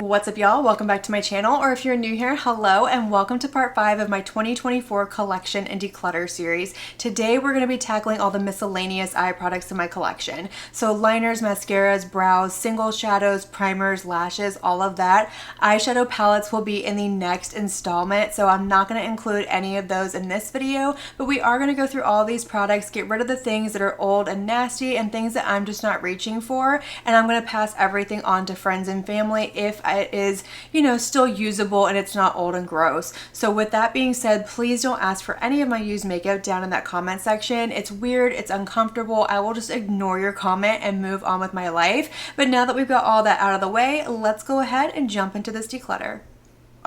What's up, y'all? Welcome back to my channel, or if you're new here, hello and welcome to part 5 of my 2024 collection and declutter series. Today we're going to be tackling all the miscellaneous eye products in my collection. So liners, mascaras, brows, single shadows, primers, lashes, all of that. Eyeshadow palettes will be in the next installment, so I'm not going to include any of those in this video, but we are going to go through all these products, get rid of the things that are old and nasty and things that I'm just not reaching for, and I'm going to pass everything on to friends and family if it is, you know, still usable and it's not old and gross. So with that being said, please don't ask for any of my used makeup down in that comment section. It's weird, it's uncomfortable. I will just ignore your comment and move on with my life. But now that we've got all that out of the way, let's go ahead and jump into this declutter.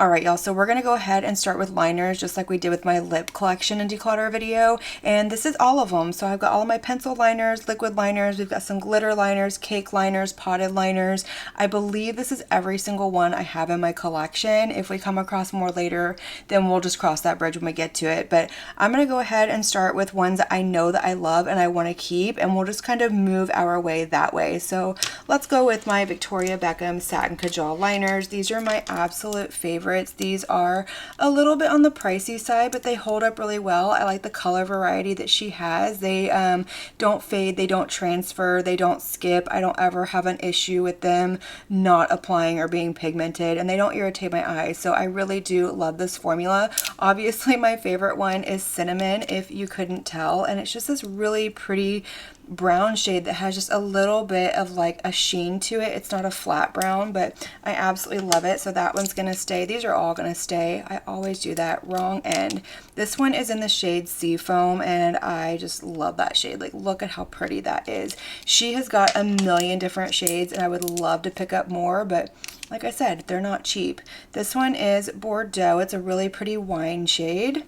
Alright y'all, so we're going to go ahead and start with liners just like we did with my lip collection and declutter video, and this is all of them. So I've got all of my pencil liners, liquid liners, we've got some glitter liners, cake liners, potted liners. I believe this is every single one I have in my collection. If we come across more later, then we'll just cross that bridge when we get to it. But I'm going to go ahead and start with ones that I know that I love and I want to keep, and we'll just kind of move our way that way. So let's go with my Victoria Beckham Satin Kajal liners. These are my absolute favorite. These are a little bit on the pricey side, but they hold up really well. I like the color variety that she has. They don't fade, they don't transfer, they don't skip. I don't ever have an issue with them not applying or being pigmented, and they don't irritate my eyes. So I really do love this formula. Obviously my favorite one is Cinnamon, if you couldn't tell, and it's just this really pretty brown shade that has just a little bit of like a sheen to it. It's not a flat brown, but I absolutely love it. So that one's gonna stay. These are all gonna stay. I always do that. Wrong end. This one is in the shade Seafoam, and I just love that shade. Like, look at how pretty that is. She has got a million different shades, and I would love to pick up more, but like I said, they're not cheap. This one is Bordeaux. It's a really pretty wine shade.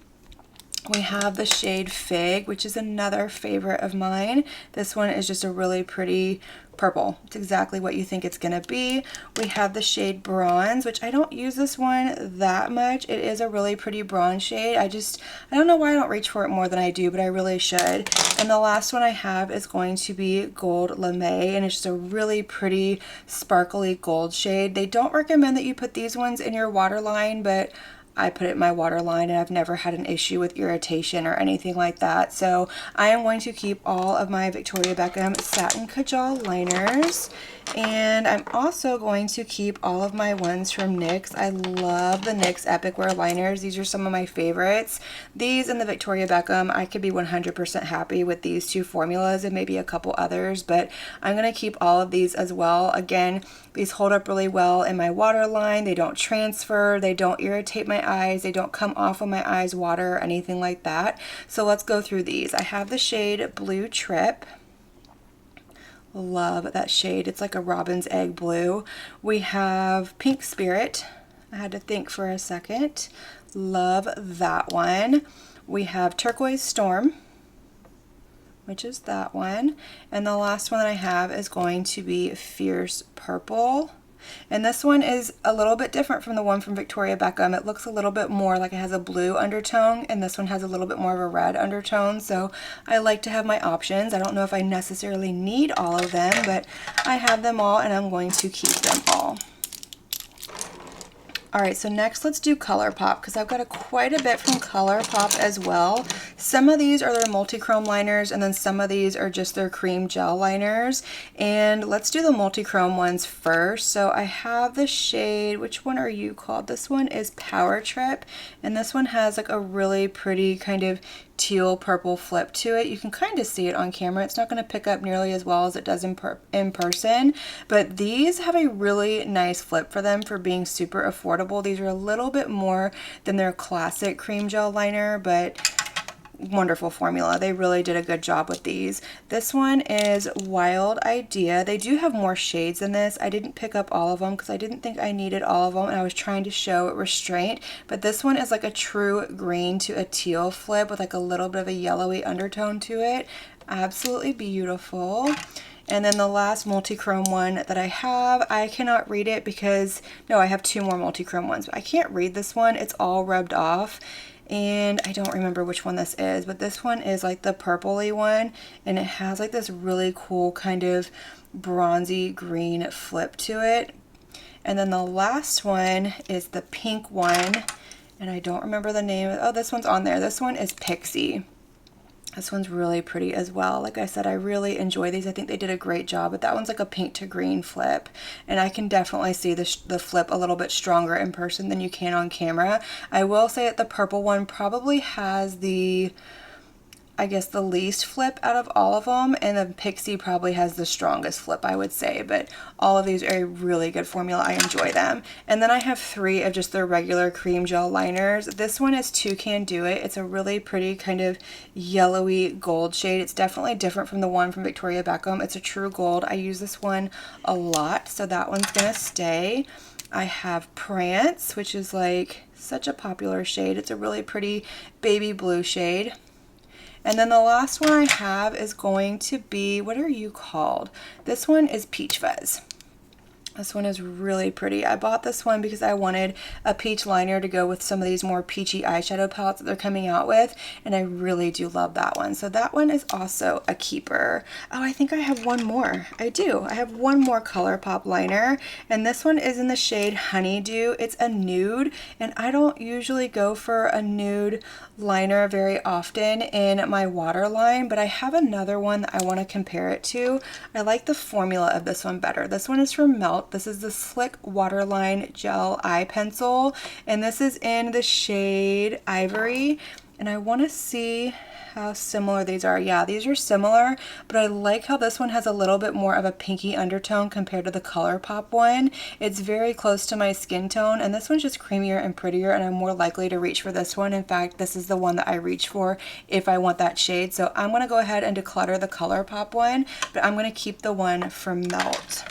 We have the shade Fig, which is another favorite of mine. This one is just a really pretty purple. It's exactly what you think it's gonna be. We have the shade Bronze, which I don't use this one that much. It is a really pretty bronze shade. I don't know why I don't reach for it more than I do, but I really should. And the last one I have is going to be Gold Lame, and it's just a really pretty sparkly gold shade. They don't recommend that you put these ones in your waterline, but I put it in my waterline and I've never had an issue with irritation or anything like that. So I am going to keep all of my Victoria Beckham Satin Kajal liners. And I'm also going to keep all of my ones from NYX. I love the NYX Epic Wear liners. These are some of my favorites. These and the Victoria Beckham, I could be 100% happy with these two formulas and maybe a couple others, but I'm going to keep all of these as well. Again, these hold up really well in my waterline. They don't transfer. They don't irritate my eyes. They don't come off of my eyes, water, or anything like that. So let's go through these. I have the shade Blue Trip. Love that shade. It's like a robin's egg blue. We have Pink Spirit. I had to think for a second. Love that one. We have Turquoise Storm, which is that one. And the last one that I have is going to be Fierce Purple. And this one is a little bit different from the one from Victoria Beckham. It looks a little bit more like it has a blue undertone, and this one has a little bit more of a red undertone. So I like to have my options. I don't know if I necessarily need all of them, but I have them all and I'm going to keep them all. Alright, so next let's do Colourpop, because I've got quite a bit from Colourpop as well. Some of these are their multi-chrome liners, and then some of these are just their cream gel liners. And let's do the multi-chrome ones first. So I have the shade, which one are you called? This one is Power Trip, and this one has like a really pretty kind of teal purple flip to it. You can kind of see it on camera. It's not going to pick up nearly as well as it does in person, but these have a really nice flip for them for being super affordable. These are a little bit more than their classic cream gel liner, but wonderful formula. They really did a good job with these. This one is Wild Idea. They do have more shades than this. I didn't pick up all of them because I didn't think I needed all of them, and I was trying to show restraint, but this one is like a true green to a teal flip with like a little bit of a yellowy undertone to it. Absolutely beautiful. And then the last multi-chrome one that I have, I cannot read it because, no, I have two more multi-chrome ones, but I can't read this one. It's all rubbed off. And I don't remember which one this is, but this one is like the purpley one, and it has like this really cool kind of bronzy green flip to it. And then the last one is the pink one, and I don't remember the name. Oh, this one's on there. This one is Pixie. This one's really pretty as well. Like I said, I really enjoy these. I think they did a great job, but that one's like a pink to green flip. And I can definitely see the flip a little bit stronger in person than you can on camera. I will say that the purple one probably has the, I guess, the least flip out of all of them, and the Pixie probably has the strongest flip, I would say, but all of these are a really good formula. I enjoy them. And then I have 3 of just their regular cream gel liners. This one is Toucan Do It. It's a really pretty kind of yellowy gold shade. It's definitely different from the one from Victoria Beckham. It's a true gold. I use this one a lot, so that one's gonna stay. I have Prance, which is like such a popular shade. It's a really pretty baby blue shade. And then the last one I have is going to be, what are you called? This one is Peach Fuzz. This one is really pretty. I bought this one because I wanted a peach liner to go with some of these more peachy eyeshadow palettes that they're coming out with, and I really do love that one. So that one is also a keeper. Oh, I think I have one more. I do. I have one more Colourpop liner, and this one is in the shade Honeydew. It's a nude, and I don't usually go for a nude liner very often in my waterline, but I have another one that I want to compare it to. I like the formula of this one better. This one is from Melt. This is the Slick Waterline Gel Eye Pencil, and this is in the shade Ivory, and I want to see how similar these are. Yeah, these are similar, but I like how this one has a little bit more of a pinky undertone compared to the Colourpop one. It's very close to my skin tone, and this one's just creamier and prettier, and I'm more likely to reach for this one. In fact, this is the one that I reach for if I want that shade. So I'm going to go ahead and declutter the Colourpop one, but I'm going to keep the one from Melt.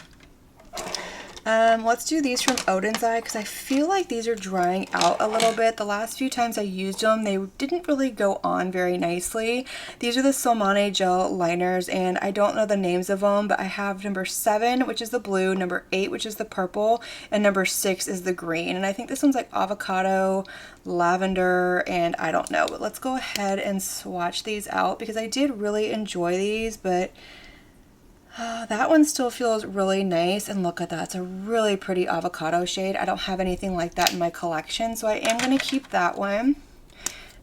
Let's do these from Odin's Eye, because I feel like these are drying out a little bit. The last few times I used them, they didn't really go on very nicely. These are the Solmane gel liners, and I don't know the names of them, but I have number 7, which is the blue, number 8, which is the purple, and number 6 is the green. And I think this one's like avocado, lavender, and I don't know. But let's go ahead and swatch these out, because I did really enjoy these, but that one still feels really nice, and look at that. It's a really pretty avocado shade. I don't have anything like that in my collection, so I am going to keep that one.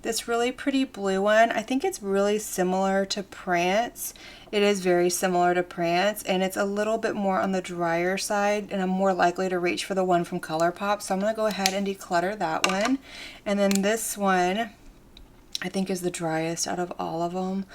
This really pretty blue one, I think it's really similar to Prance. It is very similar to Prance, and it's a little bit more on the drier side, and I'm more likely to reach for the one from Colourpop, so I'm going to go ahead and declutter that one. And then this one, I think, is the driest out of all of them.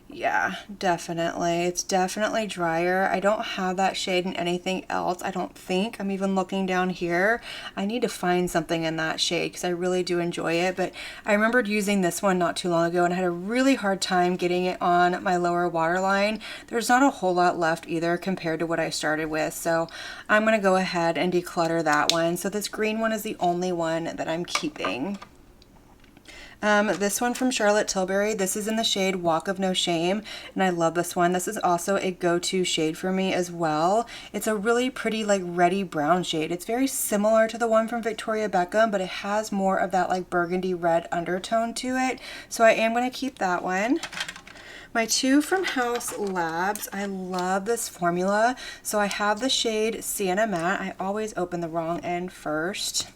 Yeah, definitely. It's definitely drier. I don't have that shade in anything else, I don't think. I'm even looking down here. I need to find something in that shade because I really do enjoy it. But I remembered using this one not too long ago, and I had a really hard time getting it on my lower waterline. There's not a whole lot left either compared to what I started with. So I'm going to go ahead and declutter that one. So this green one is the only one that I'm keeping. This one from Charlotte Tilbury, this is in the shade Walk of No Shame, and I love this one. This is also a go-to shade for me as well. It's a really pretty like reddy brown shade. It's very similar to the one from Victoria Beckham, but it has more of that like burgundy red undertone to it. So I am going to keep that one. My 2 from House Labs, I love this formula. So I have the shade Sienna Matte. I always open the wrong end first.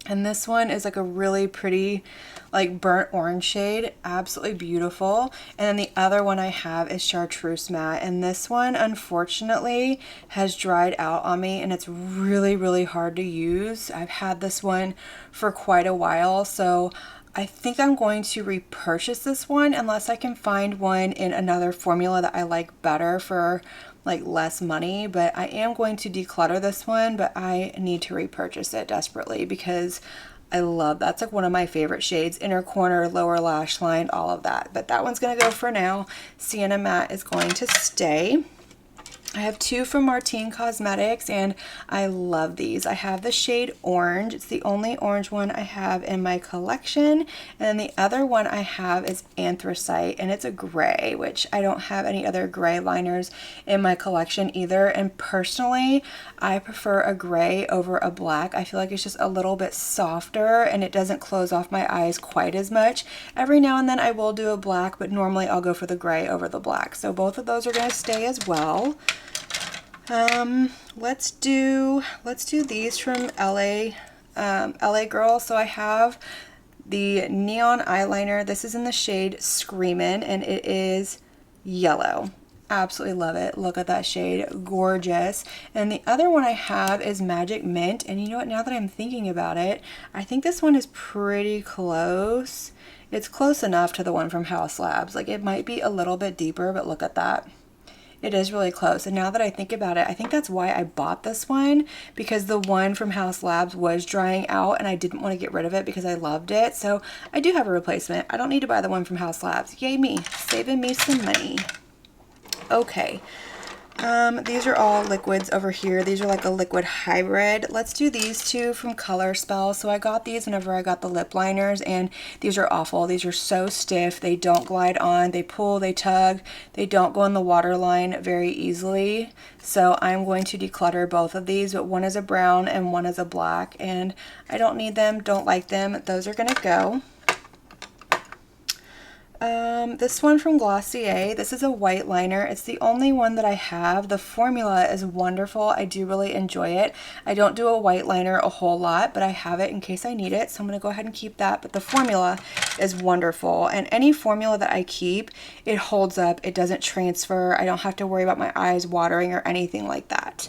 And this one is like a really pretty like burnt orange shade, absolutely beautiful. And then the other one I have is Chartreuse Matte, and this one unfortunately has dried out on me, and it's really, really hard to use. I've had this one for quite a while, so I think I'm going to repurchase this one unless I can find one in another formula that I like better for like less money. But I am going to declutter this one, but I need to repurchase it desperately because I love that's like one of my favorite shades. Inner corner, lower lash line, all of that. But that one's gonna go for now. Sienna Matte is going to stay. I have 2 from Martine Cosmetics, and I love these. I have the shade Orange. It's the only orange one I have in my collection. And then the other one I have is Anthracite, and it's a gray, which I don't have any other gray liners in my collection either. And personally, I prefer a gray over a black. I feel like it's just a little bit softer, and it doesn't close off my eyes quite as much. Every now and then I will do a black, but normally I'll go for the gray over the black. So both of those are going to stay as well. Let's do these from LA Girl. So I have the neon eyeliner. This is in the shade Screamin', and it is yellow. Absolutely love it. Look at that shade, gorgeous. And the other one I have is Magic Mint, and you know what, now that I'm thinking about it, I think this one is pretty close. It's close enough to the one from Haus Labs. Like, it might be a little bit deeper, but look at that. It is really close. And now that I think about it, I think that's why I bought this one, because the one from Haus Labs was drying out and I didn't want to get rid of it because I loved it. So I do have a replacement. I don't need to buy the one from Haus Labs. Yay me, saving me some money. Okay, these are all liquids over here. These are like a liquid hybrid. Let's do these two from Color Spell. So I got these whenever I got the lip liners, and these are awful. These are so stiff. They don't glide on. They pull, they tug. They don't go in the waterline very easily. So I'm going to declutter both of these, but one is a brown and one is a black, and I don't need them, don't like them. Those are gonna go. This one from Glossier, this is a white liner. It's the only one that I have. The formula is wonderful. I do really enjoy it. I don't do a white liner a whole lot, but I have it in case I need it, so I'm going to go ahead and keep that. But the formula is wonderful, and any formula that I keep, it holds up. It doesn't transfer. I don't have to worry about my eyes watering or anything like that.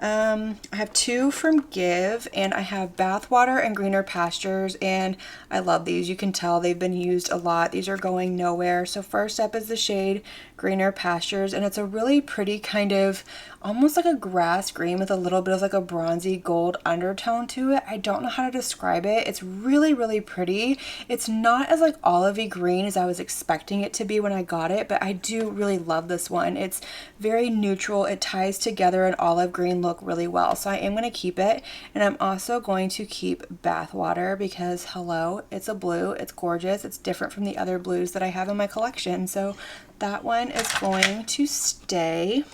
I have two from Give, and I have Bathwater and Greener Pastures, and I love these. You can tell they've been used a lot. These are going nowhere. So first up is the shade Greener Pastures, and it's a really pretty kind of almost like a grass green with a little bit of like a bronzy gold undertone to it. I don't know how to describe it. It's really, really pretty. It's not as like olivey green as I was expecting it to be when I got it, but I do really love this one. It's very neutral. It ties together an olive green look really well. So I am going to keep it, and I'm also going to keep Bathwater because hello, it's a blue. It's gorgeous. It's different from the other blues that I have in my collection. So that one is going to stay.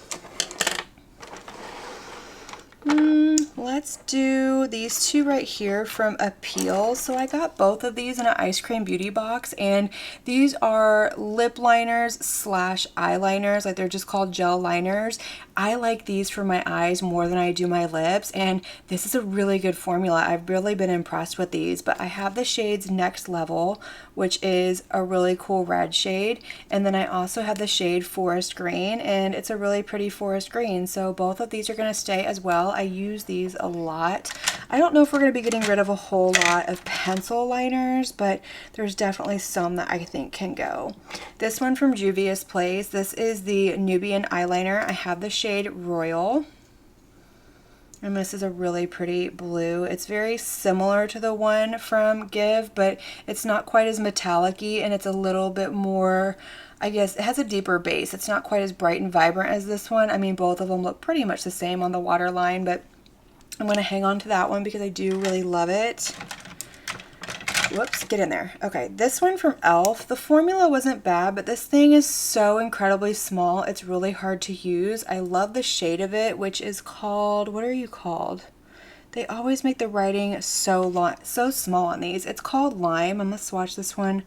Let's do these two right here from Appeal. So I got both of these in an ice cream beauty box, and these are lip liners slash eyeliners. Like, they're just called gel liners. I like these for my eyes more than I do my lips, and this is a really good formula. I've really been impressed with these, but I have the shades Next Level, which is a really cool red shade, and then I also have the shade Forest Green, and it's a really pretty forest green. So both of these are going to stay as well. I use these a lot. I don't know if we're going to be getting rid of a whole lot of pencil liners, but there's definitely some that I think can go. This one from Juvia's Place, this is the Nubian eyeliner. I have the shade Royal, and this is a really pretty blue. It's very similar to the one from Give, but it's not quite as metallic-y, and it's a little bit more, I guess, it has a deeper base. It's not quite as bright and vibrant as this one. I mean, both of them look pretty much the same on the waterline, but I'm going to hang on to that one because I do really love it. Whoops, get in there. Okay, this one from e.l.f. The formula wasn't bad, but this thing is so incredibly small. It's really hard to use. I love the shade of it, which is called, what are you called? They always make the writing so small on these. It's called Lime. I'm going to swatch this one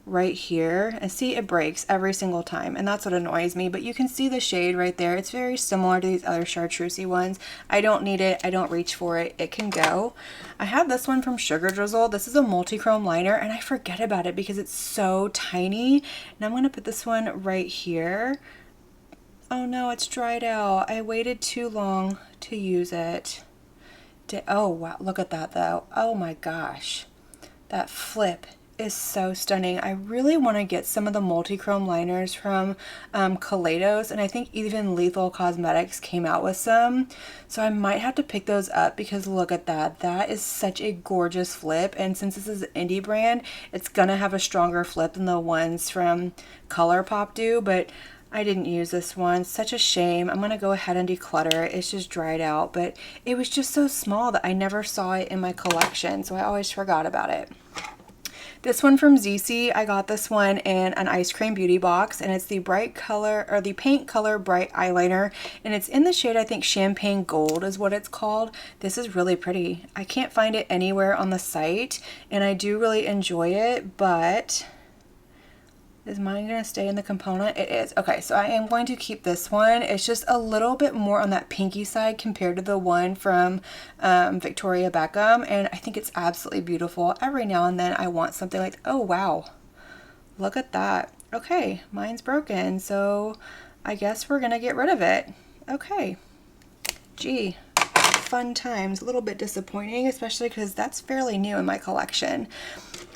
right here, and see, it breaks every single time, and that's what annoys me. But you can see the shade right there. It's very similar to these other chartreusey ones. I don't need it. I don't reach for it. It can go. I have this one from Sugar Drizzle. This is a multi-chrome liner, and I forget about it because it's so tiny. And I'm going to put this one right here. Oh no, it's dried out. I waited too long to use it. Oh wow, look at that though. Oh my gosh, that flip is so stunning. I really want to get some of the multi-chrome liners from Kaleidos, and I think even Lethal Cosmetics came out with some, so I might have to pick those up because look at that. That is such a gorgeous flip, and since this is an indie brand, it's gonna have a stronger flip than the ones from Colourpop do, but I didn't use this one. Such a shame. I'm going to go ahead and declutter it. It's just dried out, but it was just so small that I never saw it in my collection, so I always forgot about it. This one from ZC, I got this one in an ice cream beauty box, and it's the bright color, or the paint color bright eyeliner, and it's in the shade, I think Champagne Gold is what it's called. This is really pretty. I can't find it anywhere on the site, and I do really enjoy it, but Is mine gonna stay in the component? It is. Okay, so I am going to keep this one. It's just a little bit more on that pinky side compared to the one from Victoria Beckham, and I think it's absolutely beautiful. Every now and then I want something like, oh wow, look at that. Okay, mine's broken, so I guess we're gonna get rid of it. Okay, gee, fun times. A little bit disappointing, especially because that's fairly new in my collection.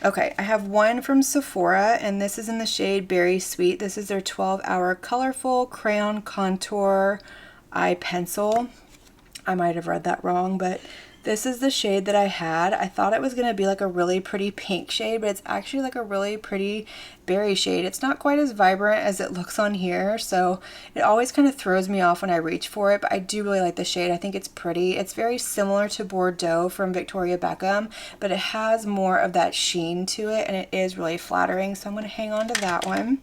Okay, I have one from Sephora, and this is in the shade Berry Sweet. This is their 12-hour colorful crayon contour eye pencil. I might have read that wrong, but this is the shade that I had. I thought it was going to be like a really pretty pink shade, but it's actually like a really pretty berry shade. It's not quite as vibrant as it looks on here, so it always kind of throws me off when I reach for it, but I do really like the shade. I think it's pretty. It's very similar to Bordeaux from Victoria Beckham, but it has more of that sheen to it, and it is really flattering, so I'm going to hang on to that one.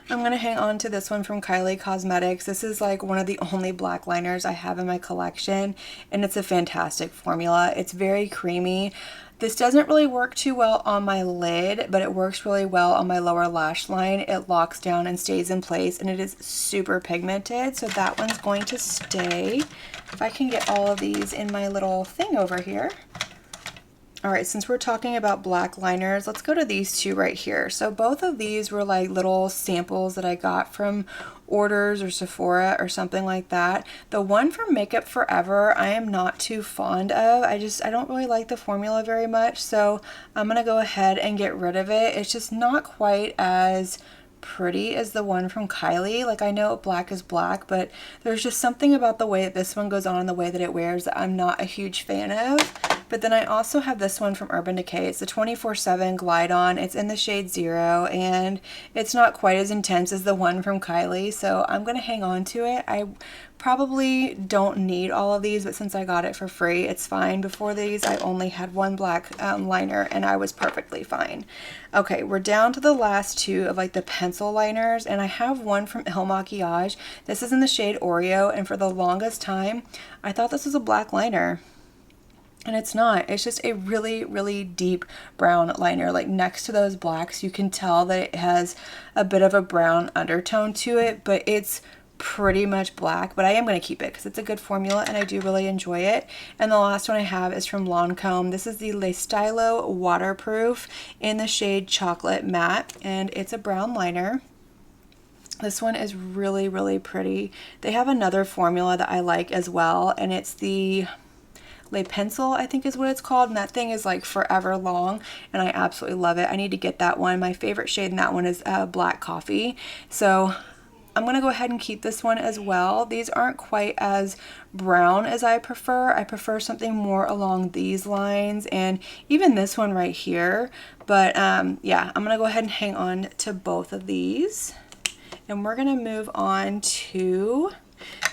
I'm going to hang on to this one from Kylie Cosmetics. This is like one of the only black liners I have in my collection, and it's a fantastic formula. It's very creamy. This doesn't really work too well on my lid, but it works really well on my lower lash line. It locks down and stays in place, and it is super pigmented, so that one's going to stay. If I can get all of these in my little thing over here. All right, since we're talking about black liners, let's go to these two right here. So both of these were like little samples that I got from Orders or Sephora or something like that. The one from Makeup Forever, I am not too fond of. I don't really like the formula very much, so I'm gonna go ahead and get rid of it. It's just not quite as pretty as the one from Kylie. Like, I know black is black, but there's just something about the way that this one goes on and the way that it wears that I'm not a huge fan of. But then I also have this one from Urban Decay. It's the 24/7 Glide On. It's in the shade 0, and it's not quite as intense as the one from Kylie, so I'm going to hang on to it. I probably don't need all of these, but since I got it for free, it's fine. Before these, I only had one black liner, and I was perfectly fine. Okay, we're down to the last two of like the pencil liners, and I have one from Il Makiage. This is in the shade Oreo, and for the longest time, I thought this was a black liner. And it's not. It's just a really, really deep brown liner. Like, next to those blacks, you can tell that it has a bit of a brown undertone to it, but it's pretty much black. But I am going to keep it because it's a good formula and I do really enjoy it. And the last one I have is from Lancome. This is the Le Stylo Waterproof in the shade Chocolate Matte, and it's a brown liner. This one is really, really pretty. They have another formula that I like as well, and it's the Le Pencil, I think is what it's called, and that thing is like forever long, and I absolutely love it. I need to get that one. My favorite shade in that one is Black Coffee, so I'm going to go ahead and keep this one as well. These aren't quite as brown as I prefer. I prefer something more along these lines, and even this one right here, but yeah, I'm going to go ahead and hang on to both of these, and we're going to move on to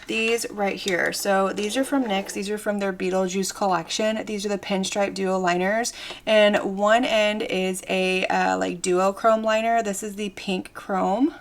these right here. So these are from NYX. These are from their Beetlejuice collection. These are the Pinstripe Duo liners, and one end is a like duochrome liner. This is the pink chrome,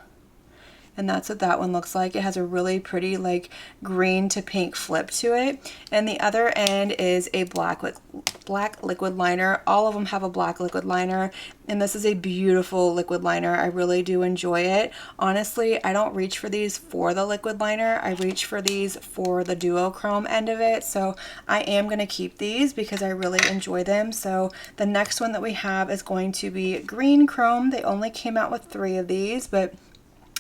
and that's what that one looks like. It has a really pretty like green to pink flip to it, and the other end is a black liquid liner. All of them have a black liquid liner, and this is a beautiful liquid liner. I really do enjoy it. Honestly, I don't reach for these for the liquid liner. I reach for these for the duochrome end of it, so I am going to keep these because I really enjoy them. So the next one that we have is going to be green chrome. They only came out with 3 of these, but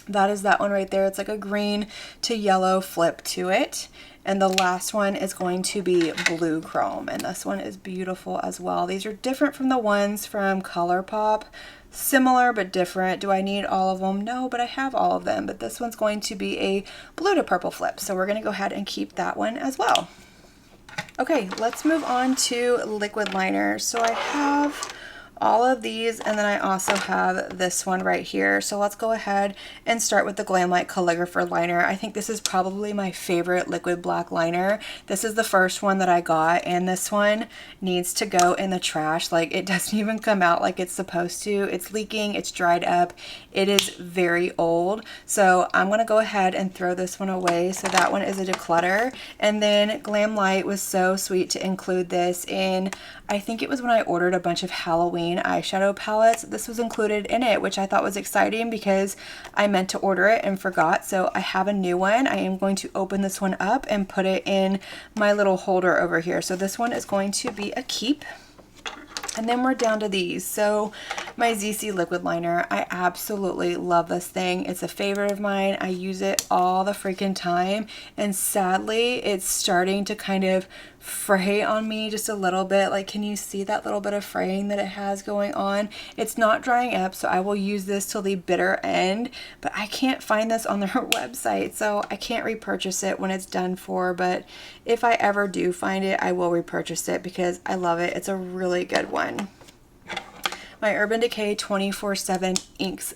that is that one right there. It's like a green to yellow flip to it. And the last one is going to be blue chrome, and this one is beautiful as well. These are different from the ones from Colourpop. Similar but different. Do I need all of them? No, but I have all of them. But this one's going to be a blue to purple flip, so we're going to go ahead and keep that one as well. Okay, let's move on to liquid liners. So I have all of these, and then I also have this one right here. So let's go ahead and start with the Glamlite Calligrapher liner. I think this is probably my favorite liquid black liner. This is the first one that I got, and this one needs to go in the trash. Like, it doesn't even come out like it's supposed to. It's leaking, it's dried up, it is very old. So I'm gonna go ahead and throw this one away. So that one is a Declutter. And then Glamlite was so sweet to include this in, I think it was when I ordered a bunch of Halloween main eyeshadow palettes. This was included in it, which I thought was exciting because I meant to order it and forgot. So I have a new one. I am going to open this one up and put it in my little holder over here. So this one is going to be a keep. And then we're down to these. So my ZC liquid liner, I absolutely love this thing. It's a favorite of mine. I use it all the freaking time. And sadly, it's starting to kind of fray on me just a little bit. Like, can you see that little bit of fraying that it has going on? It's not drying up, so I will use this till the bitter end, but I can't find this on their website, so I can't repurchase it when it's done for. But if I ever do find it, I will repurchase it because I love it. It's a really good one. My Urban Decay 24/7 Inks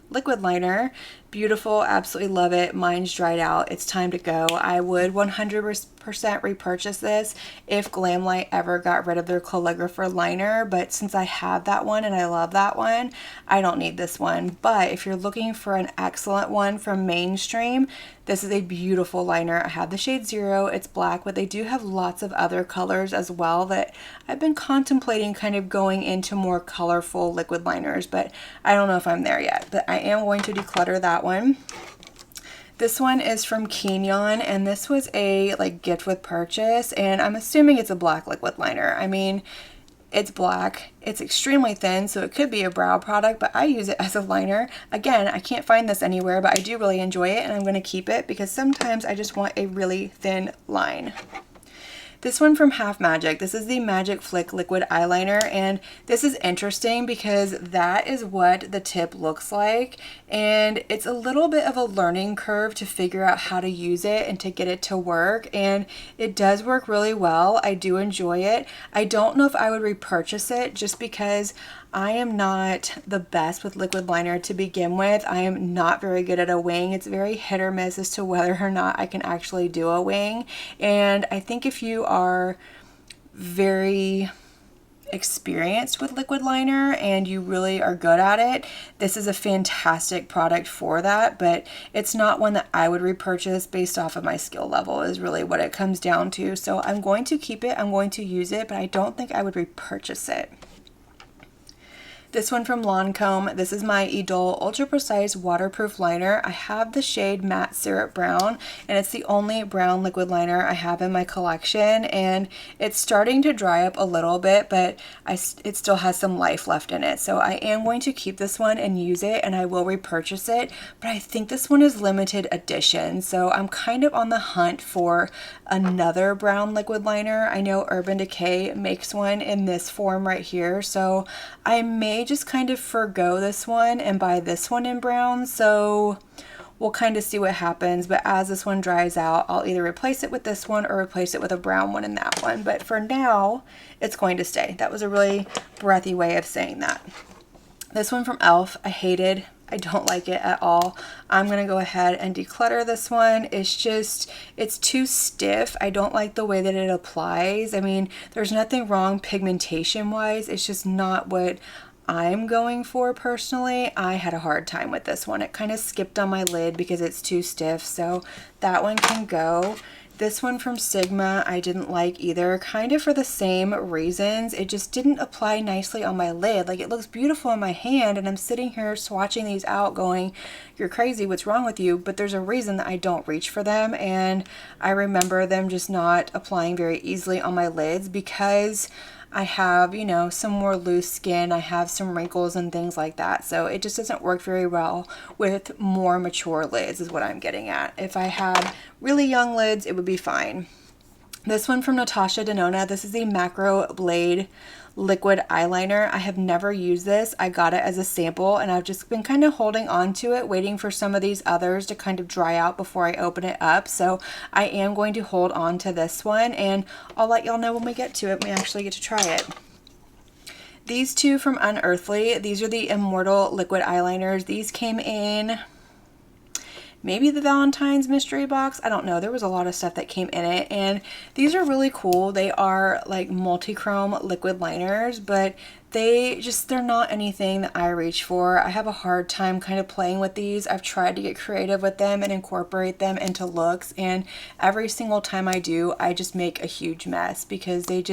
liquid liner. Beautiful, absolutely love it. Mine's dried out. It's time to go. I would 100% repurchase this if Glamlight ever got rid of their calligrapher liner, but since I have that one and I love that one, I don't need this one. But if you're looking for an excellent one from mainstream, this is a beautiful liner. I have the shade 0. It's black, but they do have lots of other colors as well that I've been contemplating kind of going into more colorful liquid liners, but I don't know if I'm there yet. But I am going to declutter that one. This one is from Kenyon, and this was a gift with purchase, and I'm assuming it's a black liquid liner. I mean, it's black, it's extremely thin, so it could be a brow product, but I use it as a liner. Again, I can't find this anywhere, but I do really enjoy it, and I'm going to keep it because sometimes I just want a really thin line. This one from Half Magic. This is the Magic Flick liquid eyeliner, and this is interesting because that is what the tip looks like, and it's a little bit of a learning curve to figure out how to use it and to get it to work, and it does work really well. I do enjoy it. I don't know if I would repurchase it just because I am not the best with liquid liner to begin with. I am not very good at a wing. It's very hit or miss as to whether or not I can actually do a wing. And I think if you are very experienced with liquid liner and you really are good at it, this is a fantastic product for that, but it's not one that I would repurchase based off of my skill level is really what it comes down to. So I'm going to keep it, I'm going to use it, but I don't think I would repurchase it. This one from Lancome. This is my Idol Ultra Precise Waterproof Liner. I have the shade Matte Syrup Brown, and it's the only brown liquid liner I have in my collection, and it's starting to dry up a little bit, but it still has some life left in it. So I am going to keep this one and use it, and I will repurchase it, but I think this one is limited edition, so I'm kind of on the hunt for another brown liquid liner. I know Urban Decay makes one in this form right here, so I may just kind of forgo this one and buy this one in brown, so we'll kind of see what happens. But as this one dries out, I'll either replace it with this one or replace it with a brown one in that one, but for now it's going to stay. That was a really breathy way of saying that. This one from Elf, I don't like it at all. I'm gonna go ahead and declutter this one. It's too stiff. I don't like the way that it applies. I mean, there's nothing wrong pigmentation wise. It's just not what I'm going for personally. I had a hard time with this one. It kind of skipped on my lid because it's too stiff, so that one can go. This one from Sigma I didn't like either, kind of for the same reasons. It just didn't apply nicely on my lid. Like, it looks beautiful in my hand, and I'm sitting here swatching these out going, you're crazy, what's wrong with you? But there's a reason that I don't reach for them, and I remember them just not applying very easily on my lids because I have, you know, some more loose skin, I have some wrinkles and things like that, so it just doesn't work very well with more mature lids is what I'm getting at. If I had really young lids, it would be fine. This one from Natasha Denona, this is the Macro Blade liquid eyeliner. I have never used this. I got it as a sample, and I've just been kind of holding on to it, waiting for some of these others to kind of dry out before I open it up. So I am going to hold on to this one, and I'll let y'all know when we get to it, when we actually get to try it. These two from Unearthly, these are the Immortal liquid eyeliners. These came in maybe the Valentine's mystery box. I don't know. There was a lot of stuff that came in it, and these are really cool. They are like multi-chrome liquid liners, but they're not anything that I reach for. I have a hard time kind of playing with these. I've tried to get creative with them and incorporate them into looks, and every single time I do, I just make a huge mess because they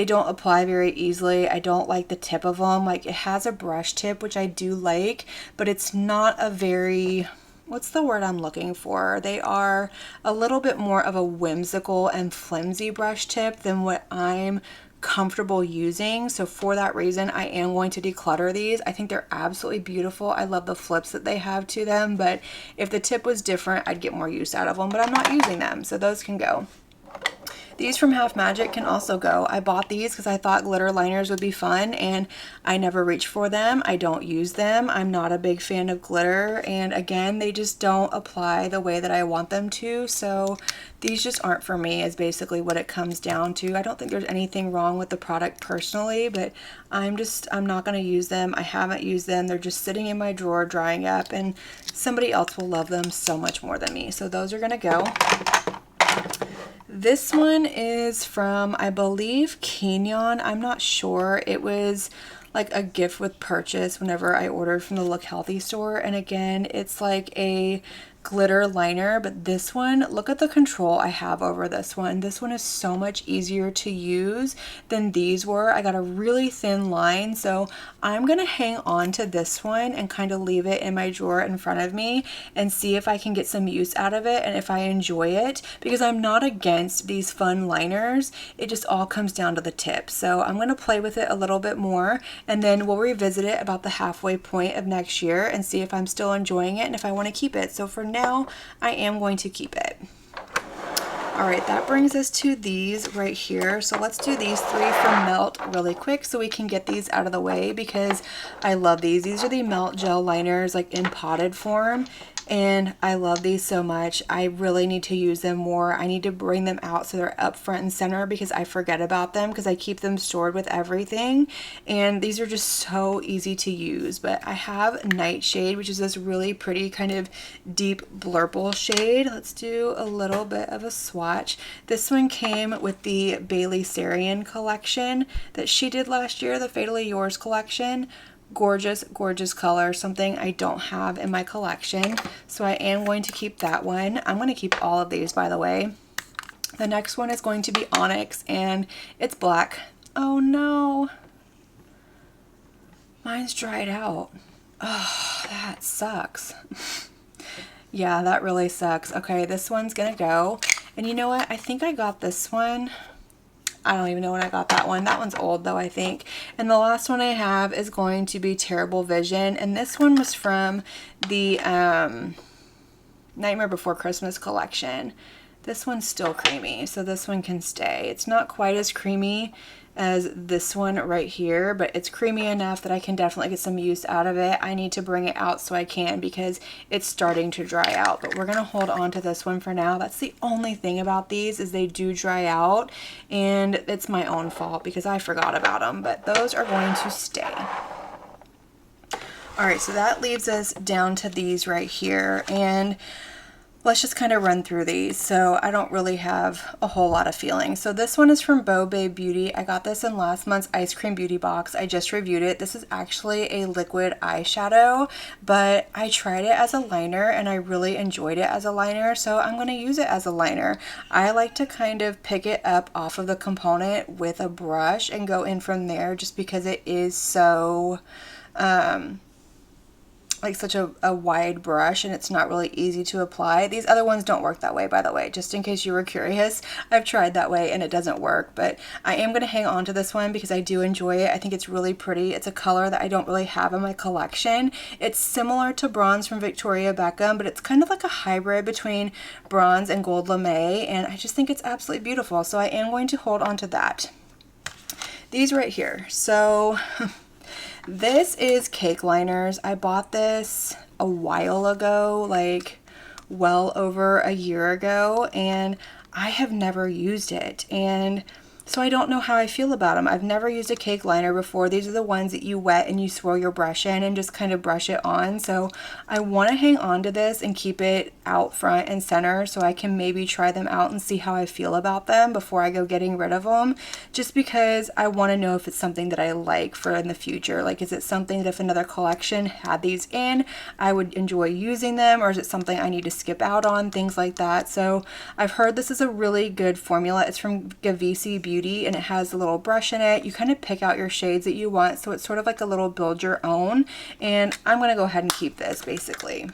don't apply very easily. I don't like the tip of them. Like, it has a brush tip, which I do like, but it's not a very, what's the word I'm looking for? They are a little bit more of a whimsical and flimsy brush tip than what I'm comfortable using. So for that reason, I am going to declutter these. I think they're absolutely beautiful. I love the flips that they have to them, but if the tip was different, I'd get more use out of them, but I'm not using them, so those can go. These from Half Magic can also go. I bought these because I thought glitter liners would be fun, and I never reach for them. I don't use them. I'm not a big fan of glitter, and again, they just don't apply the way that I want them to, so these just aren't for me is basically what it comes down to. I don't think there's anything wrong with the product personally, but I'm not going to use them. I haven't used them. They're just sitting in my drawer drying up, and somebody else will love them so much more than me, so those are going to go. This one is from, I believe, Kenyon. I'm not sure. It was like a gift with purchase whenever I ordered from the Look Healthy store. And again, it's like a glitter liner, but this one, look at the control I have over this one. This one is so much easier to use than these were. I got a really thin line, so I'm gonna hang on to this one and kind of leave it in my drawer in front of me and see if I can get some use out of it and if I enjoy it, because I'm not against these fun liners. It just all comes down to the tip. So I'm gonna play with it a little bit more, and then we'll revisit it about the halfway point of next year and see if I'm still enjoying it and if I want to keep it. So for now, I am going to keep it. All right, that brings us to these right here. So let's do these three from Melt really quick so we can get these out of the way because I love these. These are the Melt gel liners, like in potted form, and I love these so much. I really need to use them more. I need to bring them out so they're up front and center because I forget about them because I keep them stored with everything, and these are just so easy to use. But I have Nightshade, which is this really pretty kind of deep blurple shade. Let's do a little bit of a swatch. This one came with the Bailey Sarian collection that she did last year, the Fatally Yours collection. Gorgeous, gorgeous color, something I don't have in my collection, so I am going to keep that one. I'm going to keep all of these, by the way. The next one is going to be Onyx, and it's black. Oh no, mine's dried out. Oh, that sucks. Yeah, that really sucks. Okay, this one's gonna go, and you know what, I think I got this one. I don't even know when I got that one. That one's old though, I think. And the last one I have is going to be Terrible Vision. And this one was from the Nightmare Before Christmas collection. This one's still creamy, so this one can stay. It's not quite as creamy as this one right here, but it's creamy enough that I can definitely get some use out of it. I need to bring it out so I can because it's starting to dry out, but we're gonna hold on to this one for now. That's the only thing about these is they do dry out, and it's my own fault because I forgot about them, but those are going to stay. All right, so that leaves us down to these right here, and let's just kind of run through these. So I don't really have a whole lot of feelings. So this one is from Bo Babe Beauty. I got this in last month's Ice Cream Beauty box. I just reviewed it. This is actually a liquid eyeshadow, but I tried it as a liner and I really enjoyed it as a liner, so I'm going to use it as a liner. I like to kind of pick it up off of the component with a brush and go in from there just because it is so like such a wide brush and it's not really easy to apply. These other ones don't work that way, by the way, just in case you were curious. I've tried that way and it doesn't work, but I am going to hang on to this one because I do enjoy it. I think it's really pretty. It's a color that I don't really have in my collection. It's similar to Bronze from Victoria Beckham, but it's kind of like a hybrid between Bronze and Gold Lame, and I just think it's absolutely beautiful, so I am going to hold on to that. These right here. So this is Cake Liners. I bought this a while ago, like well over a year ago, and I have never used it. And So I don't know how I feel about them. I've never used a cake liner before. These are the ones that you wet and you swirl your brush in and just kind of brush it on. So I want to hang on to this and keep it out front and center so I can maybe try them out and see how I feel about them before I go getting rid of them. Just because I want to know if it's something that I like for in the future. Like, is it something that if another collection had these in, I would enjoy using them, or is it something I need to skip out on? Things like that. So I've heard this is a really good formula. It's from Gavisi Beauty and it has a little brush in it. You kind of pick out your shades that you want, so it's sort of like a little build your own, and I'm going to go ahead and keep this basically.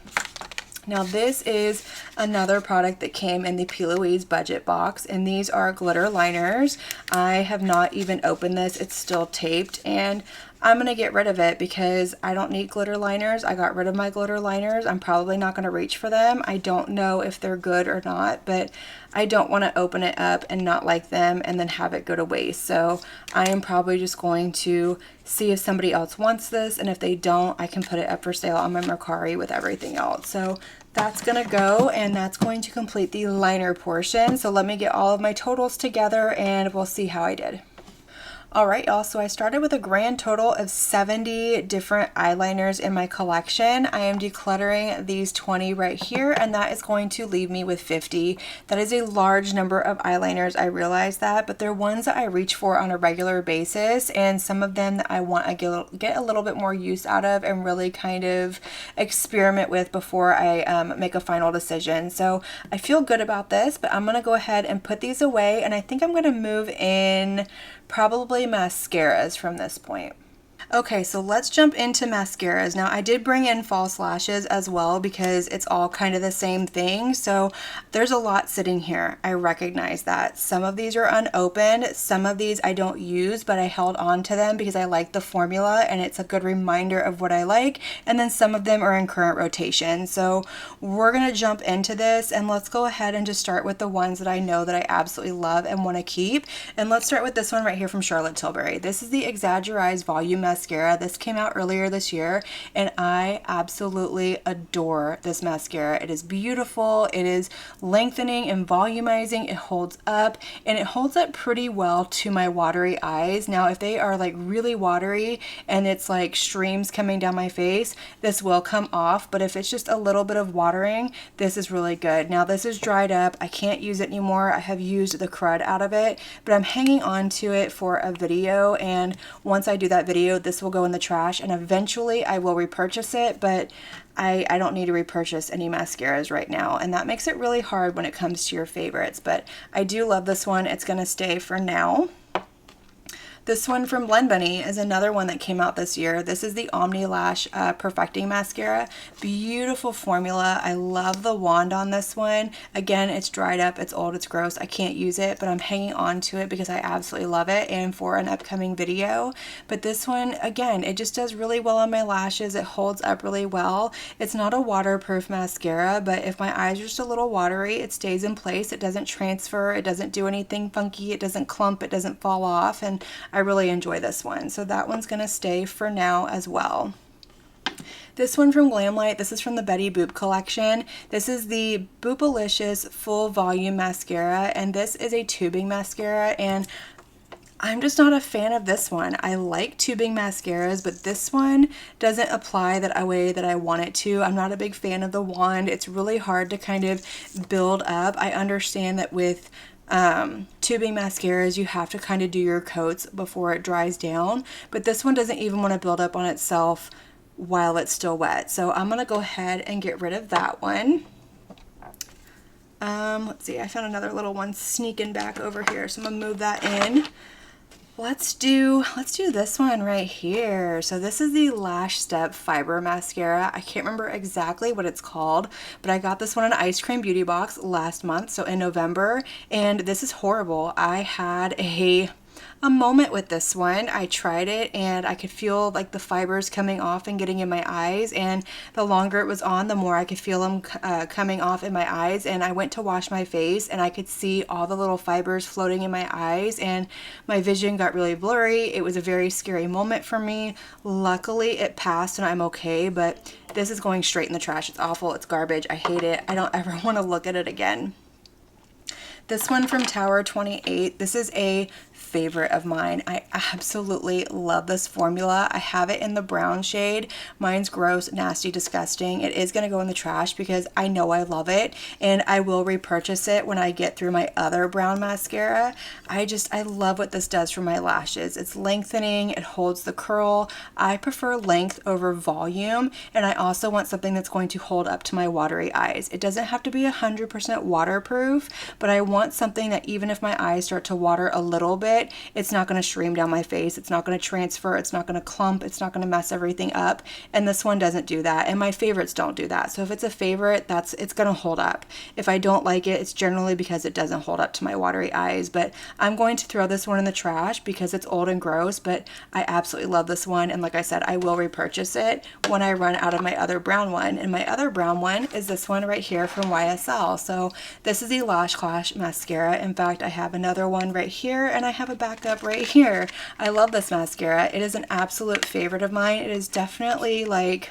Now this is another product that came in the P. Louise budget box, and these are glitter liners. I have not even opened this. It's still taped, and I'm going to get rid of it because I don't need glitter liners. I got rid of my glitter liners. I'm probably not going to reach for them. I don't know if they're good or not, but I don't want to open it up and not like them and then have it go to waste. So I am probably just going to see if somebody else wants this, and if they don't, I can put it up for sale on my Mercari with everything else. So that's going to go, and that's going to complete the liner portion. So let me get all of my totals together and we'll see how I did. Alright y'all, so I started with a grand total of 70 different eyeliners in my collection. I am decluttering these 20 right here, and that is going to leave me with 50. That is a large number of eyeliners, I realize that, but they're ones that I reach for on a regular basis, and some of them that I want to get a little bit more use out of and really kind of experiment with before I make a final decision. So I feel good about this, but I'm going to go ahead and put these away, and I think I'm going to move in probably mascaras from this point. Okay, so let's jump into mascaras. Now I did bring in false lashes as well because it's all kind of the same thing. So there's a lot sitting here. I recognize that. Some of these are unopened. Some of these I don't use, but I held on to them because I like the formula and it's a good reminder of what I like. And then some of them are in current rotation. So we're gonna jump into this, and let's go ahead and just start with the ones that I know that I absolutely love and want to keep. And let's start with this one right here from Charlotte Tilbury. This is the Exaggerized Volume Mascara. This came out earlier this year, and I absolutely adore this mascara. It is beautiful. It is lengthening and volumizing. It holds up, and it holds up pretty well to my watery eyes. Now, if they are like really watery and it's like streams coming down my face, this will come off, but if it's just a little bit of watering, this is really good. Now, this is dried up. I can't use it anymore. I have used the crud out of it, but I'm hanging on to it for a video, and once I do that video, this will go in the trash, and eventually I will repurchase it, but I don't need to repurchase any mascaras right now, and that makes it really hard when it comes to your favorites, but I do love this one. It's going to stay for now. This one from Blend Bunny is another one that came out this year. This is the Omni Lash Perfecting Mascara. Beautiful formula. I love the wand on this one. Again, it's dried up, it's old, it's gross. I can't use it, but I'm hanging on to it because I absolutely love it and for an upcoming video. But this one, again, it just does really well on my lashes. It holds up really well. It's not a waterproof mascara, but if my eyes are just a little watery, it stays in place. It doesn't transfer. It doesn't do anything funky. It doesn't clump. It doesn't fall off, and I really enjoy this one. So that one's going to stay for now as well. This one from Glamlight, this is from the Betty Boop collection. This is the Boopalicious Full Volume Mascara, and this is a tubing mascara, and I'm just not a fan of this one. I like tubing mascaras, but this one doesn't apply that way that I want it to. I'm not a big fan of the wand. It's really hard to kind of build up. I understand that with tubing mascaras, you have to kind of do your coats before it dries down, but this one doesn't even want to build up on itself while it's still wet. So I'm going to go ahead and get rid of that one. Let's see, I found another little one sneaking back over here, so I'm going to move that in. Let's do this one right here. So this is the Lash Step Fiber Mascara. I can't remember exactly what it's called, but I got this one in an Ice Cream Beauty Box last month, so in November, and this is horrible. I had a moment with this one. I tried it and I could feel like the fibers coming off and getting in my eyes, and the longer it was on, the more I could feel them coming off in my eyes, and I went to wash my face and I could see all the little fibers floating in my eyes, and my vision got really blurry. It was a very scary moment for me. Luckily it passed and I'm okay, but this is going straight in the trash. It's awful. It's garbage. I hate it. I don't ever want to look at it again. This one from Tower 28, this is a favorite of mine. I absolutely love this formula. I have it in the brown shade. Mine's gross, nasty, disgusting. It is going to go in the trash because I know I love it, and I will repurchase it when I get through my other brown mascara. I love what this does for my lashes. It's lengthening, it holds the curl. I prefer length over volume, and I also want something that's going to hold up to my watery eyes. It doesn't have to be 100% waterproof, but I want something that even if my eyes start to water a little bit, it's not going to stream down my face. It's not going to transfer. It's not going to clump. It's not going to mess everything up. And this one doesn't do that. And my favorites don't do that. So if it's a favorite, it's going to hold up. If I don't like it, it's generally because it doesn't hold up to my watery eyes. But I'm going to throw this one in the trash because it's old and gross, but I absolutely love this one. And like I said, I will repurchase it when I run out of my other brown one. And my other brown one is this one right here from YSL. So this is the Lash Clash mascara. In fact, I have another one right here, and I have a backup right here. I love this mascara. It is an absolute favorite of mine. It is definitely like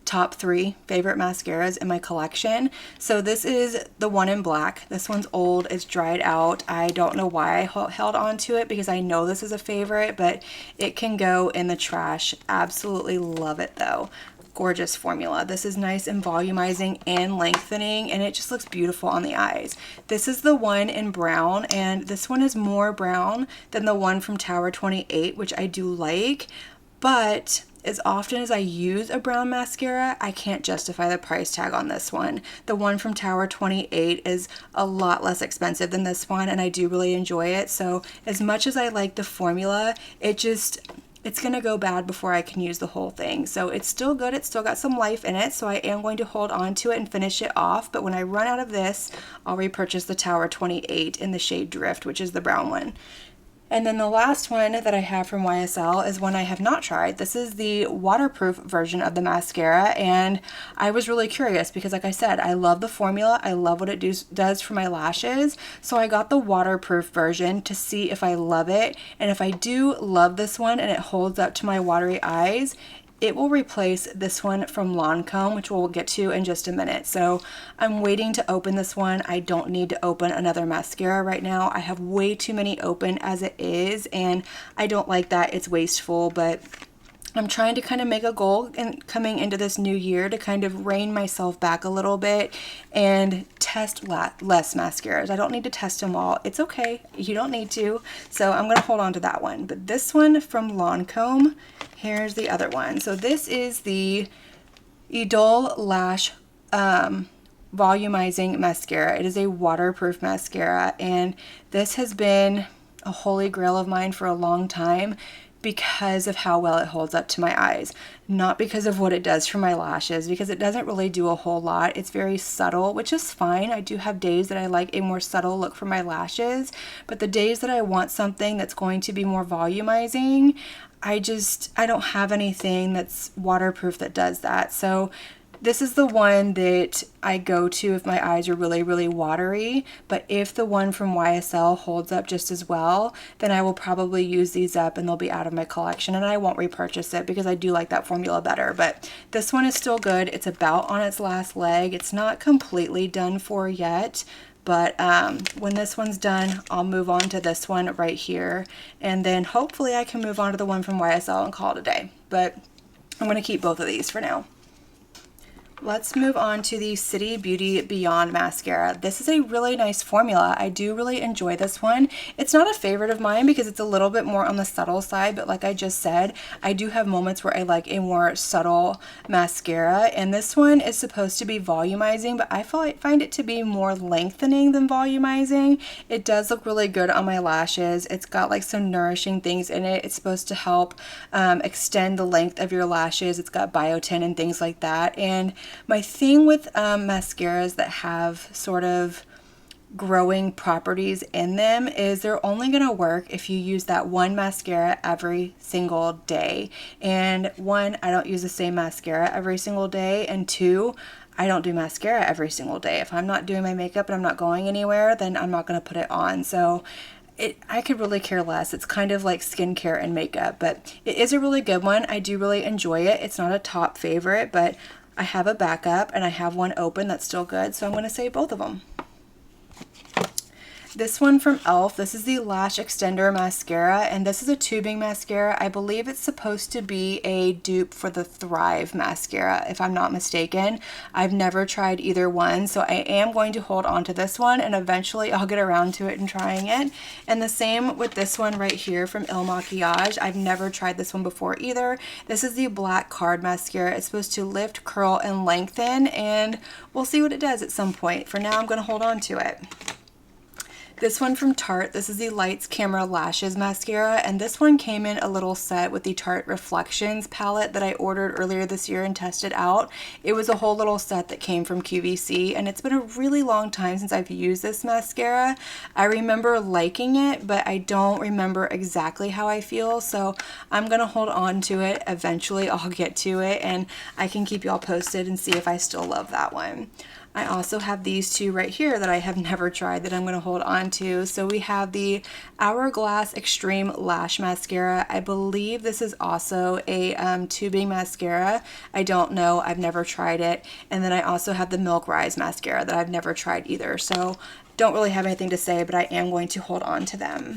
top 3 favorite mascaras in my collection. So this is the one in black. This one's old, it's dried out. I don't know why I held on to it because I know this is a favorite, but it can go in the trash. Absolutely love it though. Gorgeous formula. This is nice and volumizing and lengthening, and it just looks beautiful on the eyes. This is the one in brown, and this one is more brown than the one from Tower 28, which I do like, but as often as I use a brown mascara, I can't justify the price tag on this one. The one from Tower 28 is a lot less expensive than this one, and I do really enjoy it. So as much as I like the formula, it's going to go bad before I can use the whole thing. So it's still good. It's still got some life in it. So I am going to hold on to it and finish it off. But when I run out of this, I'll repurchase the Tower 28 in the shade Drift, which is the brown one. And then the last one that I have from YSL is one I have not tried. This is the waterproof version of the mascara, and I was really curious because like I said, I love the formula. I love what it does for my lashes. So I got the waterproof version to see if I love it. And if I do love this one and it holds up to my watery eyes, it will replace this one from Lancome, which we'll get to in just a minute. So I'm waiting to open this one. I don't need to open another mascara right now. I have way too many open as it is, and I don't like that. It's wasteful, but I'm trying to kind of make a goal and coming into this new year to kind of rein myself back a little bit and test less mascaras. I don't need to test them all. It's okay. You don't need to. So I'm going to hold on to that one. But this one from Lancome, here's the other one. So this is the Idole Lash Volumizing Mascara. It is a waterproof mascara, and this has been a holy grail of mine for a long time because of how well it holds up to my eyes. Not because of what it does for my lashes, because it doesn't really do a whole lot. It's very subtle, which is fine. I do have days that I like a more subtle look for my lashes, but the days that I want something that's going to be more volumizing, I don't have anything that's waterproof that does that. So this is the one that I go to if my eyes are really, really watery, but if the one from YSL holds up just as well, then I will probably use these up and they'll be out of my collection, and I won't repurchase it because I do like that formula better. But this one is still good. It's about on its last leg. It's not completely done for yet, but when this one's done, I'll move on to this one right here, and then hopefully I can move on to the one from YSL and call it a day. But I'm going to keep both of these for now. Let's move on to the City Beauty Beyond mascara. This is a really nice formula. I do really enjoy this one. It's not a favorite of mine because it's a little bit more on the subtle side, but like I just said, I do have moments where I like a more subtle mascara, and this one is supposed to be volumizing, but I find it to be more lengthening than volumizing. It does look really good on my lashes. It's got like some nourishing things in it. It's supposed to help extend the length of your lashes. It's got biotin and things like that. And my thing with mascaras that have sort of growing properties in them is they're only going to work if you use that one mascara every single day. And one, I don't use the same mascara every single day, and two, I don't do mascara every single day. If I'm not doing my makeup and I'm not going anywhere, then I'm not going to put it on. So I could really care less. It's kind of like skincare and makeup, but it is a really good one. I do really enjoy it. It's not a top favorite, but I have a backup and I have one open that's still good, so I'm going to save both of them. This one from e.l.f. This is the Lash Extender Mascara, and this is a tubing mascara. I believe it's supposed to be a dupe for the Thrive mascara, if I'm not mistaken. I've never tried either one, so I am going to hold on to this one, and eventually I'll get around to it and trying it. And the same with this one right here from Il Makiage. I've never tried this one before either. This is the Black Card Mascara. It's supposed to lift, curl, and lengthen, and we'll see what it does at some point. For now, I'm going to hold on to it. This one from Tarte, this is the Lights Camera Lashes Mascara, and this one came in a little set with the Tarte Reflections palette that I ordered earlier this year and tested out. It was a whole little set that came from QVC, and it's been a really long time since I've used this mascara. I remember liking it, but I don't remember exactly how I feel, so I'm going to hold on to it. Eventually I'll get to it, and I can keep y'all posted and see if I still love that one. I also have these two right here that I have never tried that I'm going to hold on to. So we have the Hourglass Extreme Lash Mascara. I believe this is also a tubing mascara. I don't know. I've never tried it. And then I also have the Milk Rise Mascara that I've never tried either. So don't really have anything to say, but I am going to hold on to them.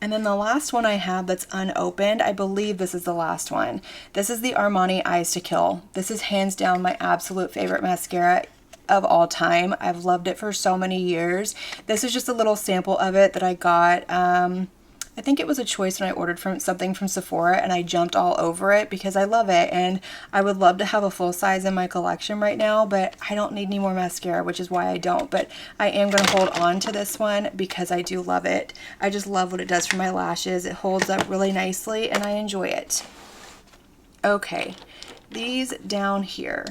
And then the last one I have that's unopened, I believe this is the last one. This is the Armani Eyes to Kill. This is hands down my absolute favorite mascara of all time. I've loved it for so many years. This is just a little sample of it that I got. I think it was a choice when I ordered something from Sephora, and I jumped all over it because I love it, and I would love to have a full size in my collection right now, but I don't need any more mascara, which is why I don't. But I am going to hold on to this one because I do love it. I just love what it does for my lashes. It holds up really nicely and I enjoy it. Okay, these down here.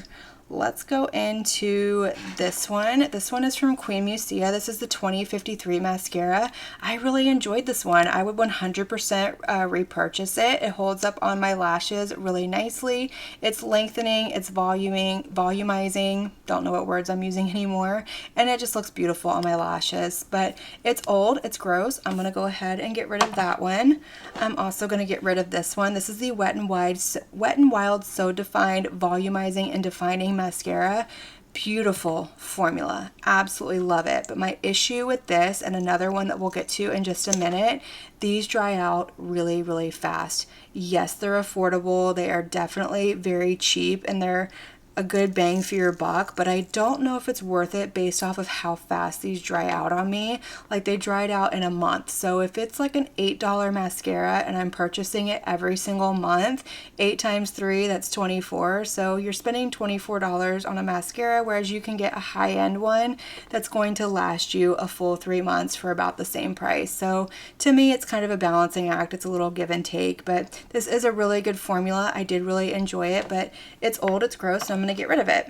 Let's go into this one. This one is from Queen Musia. This is the 2053 mascara. I really enjoyed this one. I would 100% repurchase it. It holds up on my lashes really nicely. It's lengthening, it's volumizing, don't know what words I'm using anymore, and it just looks beautiful on my lashes. But it's old, it's gross. I'm going to go ahead and get rid of that one. I'm also going to get rid of this one. This is the Wet n Wild So Defined Volumizing and Defining Mascara. Beautiful formula, absolutely love it. But my issue with this, and another one that we'll get to in just a minute, these dry out really fast. Yes, they're affordable, they are definitely very cheap, and they're a good bang for your buck, but I don't know if it's worth it based off of how fast these dry out on me. Like, they dried out in a month. So if it's like an $8 mascara and I'm purchasing it every single month, 8 times 3, that's 24. So you're spending $24 on a mascara, whereas you can get a high-end one that's going to last you a full 3 months for about the same price. So to me, it's kind of a balancing act. It's a little give and take, but this is a really good formula. I did really enjoy it, but it's old, it's gross, and I'm going to get rid of it.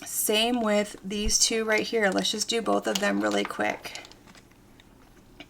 Same with these two right here. Let's just do both of them really quick.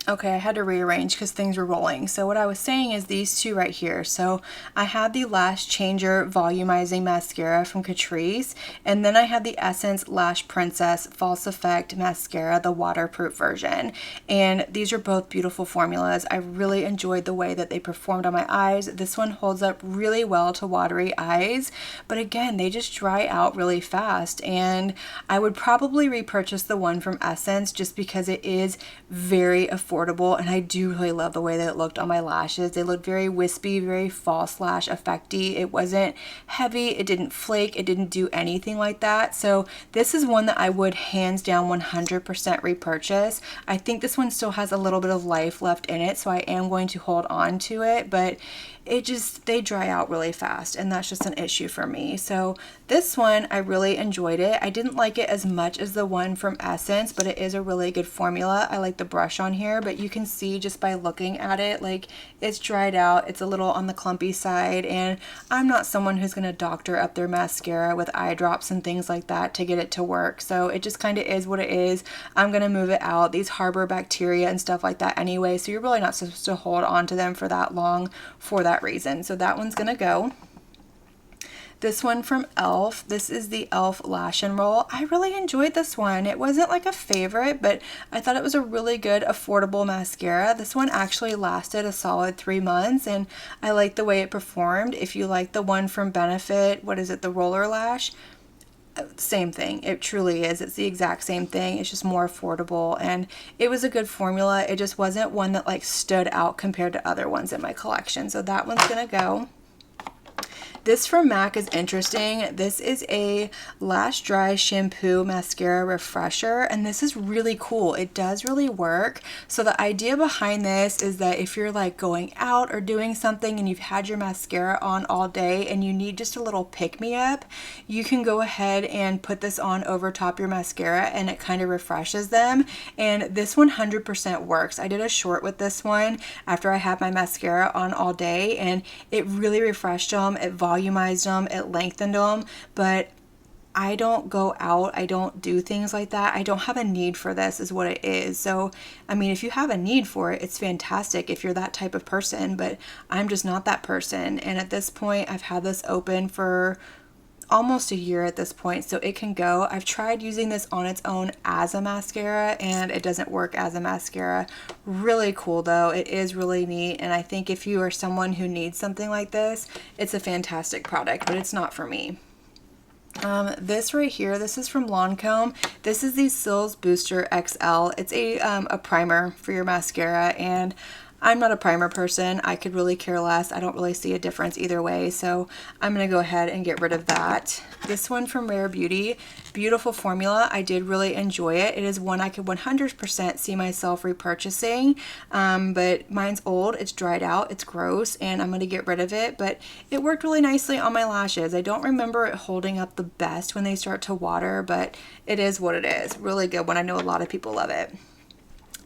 Okay, I had to rearrange because things were rolling. So what I was saying is these two right here. So I had the Lash Changer Volumizing Mascara from Catrice, and then I had the Essence Lash Princess False Effect Mascara, the waterproof version. And these are both beautiful formulas. I really enjoyed the way that they performed on my eyes. This one holds up really well to watery eyes, but again, they just dry out really fast. And I would probably repurchase the one from Essence just because it is very affordable, and I do really love the way that it looked on my lashes. They looked very wispy, very false lash effecty. It wasn't heavy, it didn't flake, it didn't do anything like that. So this is one that I would hands down 100% repurchase. I think this one still has a little bit of life left in it, so I am going to hold on to it, but they dry out really fast, and that's just an issue for me. So this one, I really enjoyed it. I didn't like it as much as the one from Essence, but it is a really good formula. I like the brush on here, but you can see just by looking at it, like, it's dried out. It's a little on the clumpy side, and I'm not someone who's going to doctor up their mascara with eye drops and things like that to get it to work. So it just kind of is what it is. I'm going to move it out. These harbor bacteria and stuff like that anyway, so you're really not supposed to hold on to them for that long for that reason. So that one's gonna go. This one from e.l.f. This is the e.l.f. Lash and Roll. I really enjoyed this one. It wasn't like a favorite, but I thought it was a really good affordable mascara. This one actually lasted a solid 3 months, and I like the way it performed. If you like the one from Benefit, what is it, the Roller Lash? Same thing. It truly is. It's the exact same thing. It's just more affordable, and it was a good formula. It just wasn't one that like stood out compared to other ones in my collection. So that one's gonna go. This from MAC is interesting. This is a Lash Dry Shampoo Mascara Refresher, and this is really cool. It does really work. So the idea behind this is that if you're like going out or doing something and you've had your mascara on all day and you need just a little pick-me-up, you can go ahead and put this on over top your mascara and it kind of refreshes them. And this 100% works. I did a short with this one after I had my mascara on all day, and it really refreshed them. It volumized them, it lengthened them, but I don't go out, I don't do things like that. I don't have a need for this is what it is. So, I mean, if you have a need for it, it's fantastic if you're that type of person, but I'm just not that person. And at this point, I've had this open for almost a year at this point, so it can go. I've tried using this on its own as a mascara and it doesn't work as a mascara. Really cool though. It is really neat, and I think if you are someone who needs something like this, it's a fantastic product, but it's not for me. This right here, this is from Lancome. This is the Cils Booster XL. It's a primer for your mascara, and I'm not a primer person. I could really care less. I don't really see a difference either way, so I'm going to go ahead and get rid of that. This one from Rare Beauty, beautiful formula. I did really enjoy it. It is one I could 100% see myself repurchasing, but mine's old, it's dried out, it's gross, and I'm going to get rid of it, but it worked really nicely on my lashes. I don't remember it holding up the best when they start to water, but it is what it is. Really good one. I know a lot of people love it.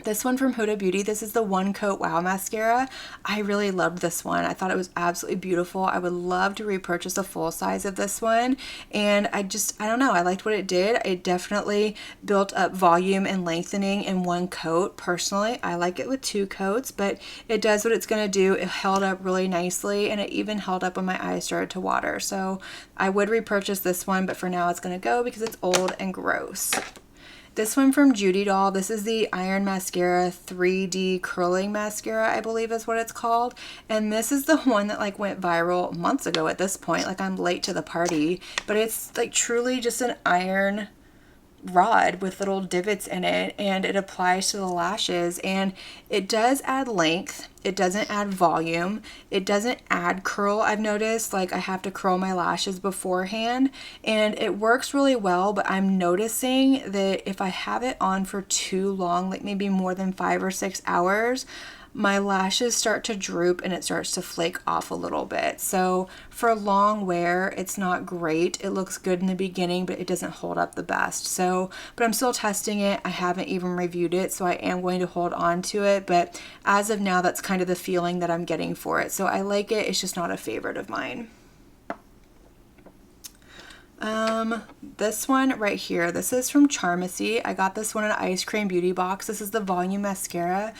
This one from Huda Beauty, this is the One Coat Wow Mascara. I really loved this one. I thought it was absolutely beautiful. I would love to repurchase a full size of this one. And I don't know, I liked what it did. It definitely built up volume and lengthening in one coat. Personally, I like it with 2 coats, but it does what it's going to do. It held up really nicely, and it even held up when my eyes started to water. So I would repurchase this one, but for now it's going to go because it's old and gross. This one from Judy Doll, this is the Iron Mascara 3D Curling Mascara, I believe is what it's called. And this is the one that like went viral months ago at this point. Like, I'm late to the party, but it's like truly just an iron rod with little divots in it, and it applies to the lashes, and it does add length. It doesn't add volume. It doesn't add curl. I've noticed like I have to curl my lashes beforehand, and it works really well, but I'm noticing that if I have it on for too long, like maybe more than 5 or 6 hours, my lashes start to droop and it starts to flake off a little bit. So for long wear, it's not great. It looks good in the beginning, but it doesn't hold up the best. So, but I'm still testing it. I haven't even reviewed it, so I am going to hold on to it. But as of now, that's kind of the feeling that I'm getting for it. So I like it. It's just not a favorite of mine. This one right here, this is from Charmacy. I got this one in an Ice Cream Beauty box. This is the Volume Mascara.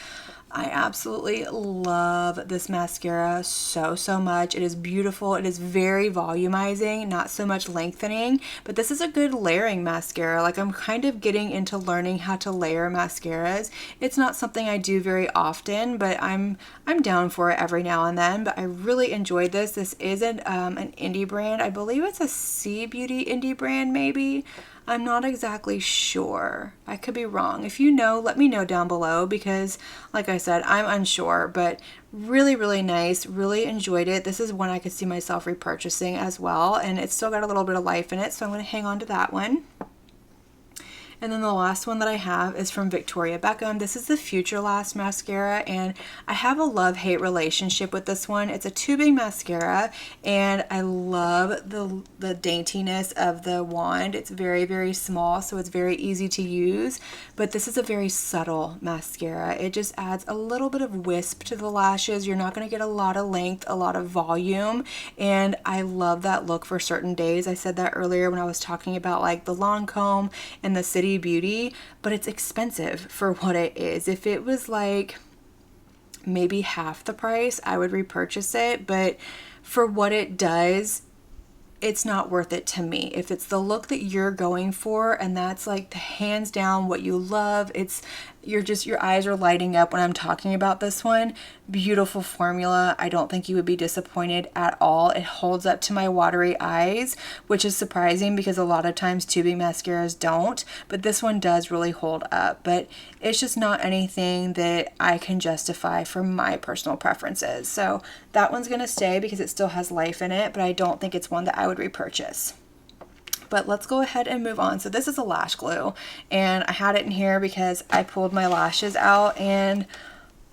I absolutely love this mascara so much. It is beautiful. It is very volumizing, not so much lengthening, but this is a good layering mascara. Like, I'm kind of getting into learning how to layer mascaras. It's not something I do very often, but I'm down for it every now and then. But I really enjoyed this. This is an indie brand. I believe it's a C Beauty indie brand, maybe. I'm not exactly sure. I could be wrong. If you know, let me know down below, because like I said, I'm unsure, but really nice. Really enjoyed it. This is one I could see myself repurchasing as well, and it's still got a little bit of life in it, so I'm going to hang on to that one. And then the last one that I have is from Victoria Beckham. This is the Future Last mascara, and I have a love-hate relationship with this one. It's a tubing mascara, and I love the daintiness of the wand. It's very small, so it's very easy to use, but this is a very subtle mascara. It just adds a little bit of wisp to the lashes. You're not going to get a lot of length, a lot of volume, and I love that look for certain days. I said that earlier when I was talking about like the Lancome and the City Beauty, but it's expensive for what it is. If it was like maybe half the price, I would repurchase it, but for what it does, it's not worth it to me. If it's the look that you're going for and that's like the hands down what you love, it's your eyes are lighting up when I'm talking about this one. Beautiful formula. I don't think you would be disappointed at all. It holds up to my watery eyes, which is surprising because a lot of times tubing mascaras don't, but this one does really hold up. But it's just not anything that I can justify for my personal preferences. So that one's gonna stay because it still has life in it, but I don't think it's one that I would repurchase. But let's go ahead and move on. So this is a lash glue, and I had it in here because I pulled my lashes out, and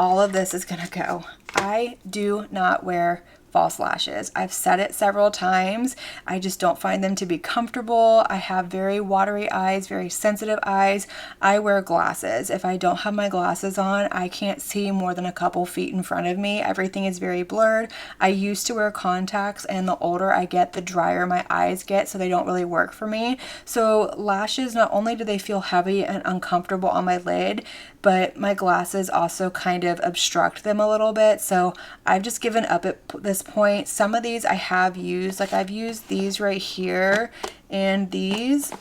all of this is gonna go. I do not wear false lashes. I've said it several times. I just don't find them to be comfortable. I have very watery eyes, very sensitive eyes. I wear glasses. If I don't have my glasses on, I can't see more than a couple feet in front of me. Everything is very blurred. I used to wear contacts, and the older I get, the drier my eyes get, so they don't really work for me. So lashes, not only do they feel heavy and uncomfortable on my lid, but my glasses also kind of obstruct them a little bit. So I've just given up at this point. Some of these I have used, like I've used these right here, and these,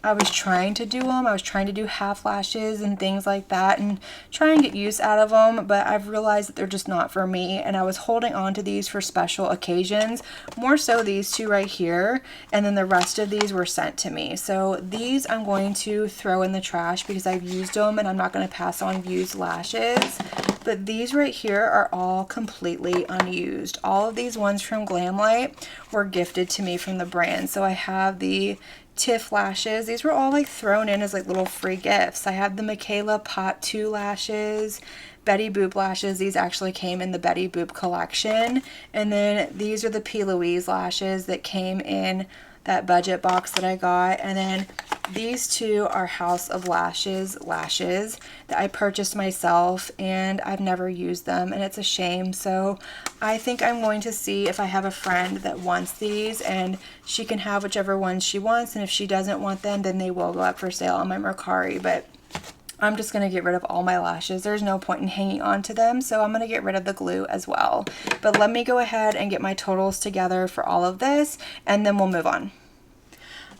I was trying to do them. I was trying to do half lashes and things like that and try and get use out of them, but I've realized that they're just not for me, and I was holding on to these for special occasions, more so these two right here, and then the rest of these were sent to me. So these I'm going to throw in the trash because I've used them and I'm not going to pass on used lashes. But these right here are all completely unused. All of these ones from Glamlight were gifted to me from the brand. So I have the Tiff lashes. These were all like thrown in as like little free gifts. I have the Michaela Pot 2 lashes, Betty Boop lashes. These actually came in the Betty Boop collection. And then these are the P. Louise lashes that came in that budget box that I got. And then these two are House of lashes that I purchased myself, and I've never used them, and it's a shame. So I think I'm going to see if I have a friend that wants these, and she can have whichever ones she wants, and if she doesn't want them, then they will go up for sale on my Mercari. But I'm just going to get rid of all my lashes. There's no point in hanging on to them, so I'm going to get rid of the glue as well. But let me go ahead and get my totals together for all of this, and then we'll move on.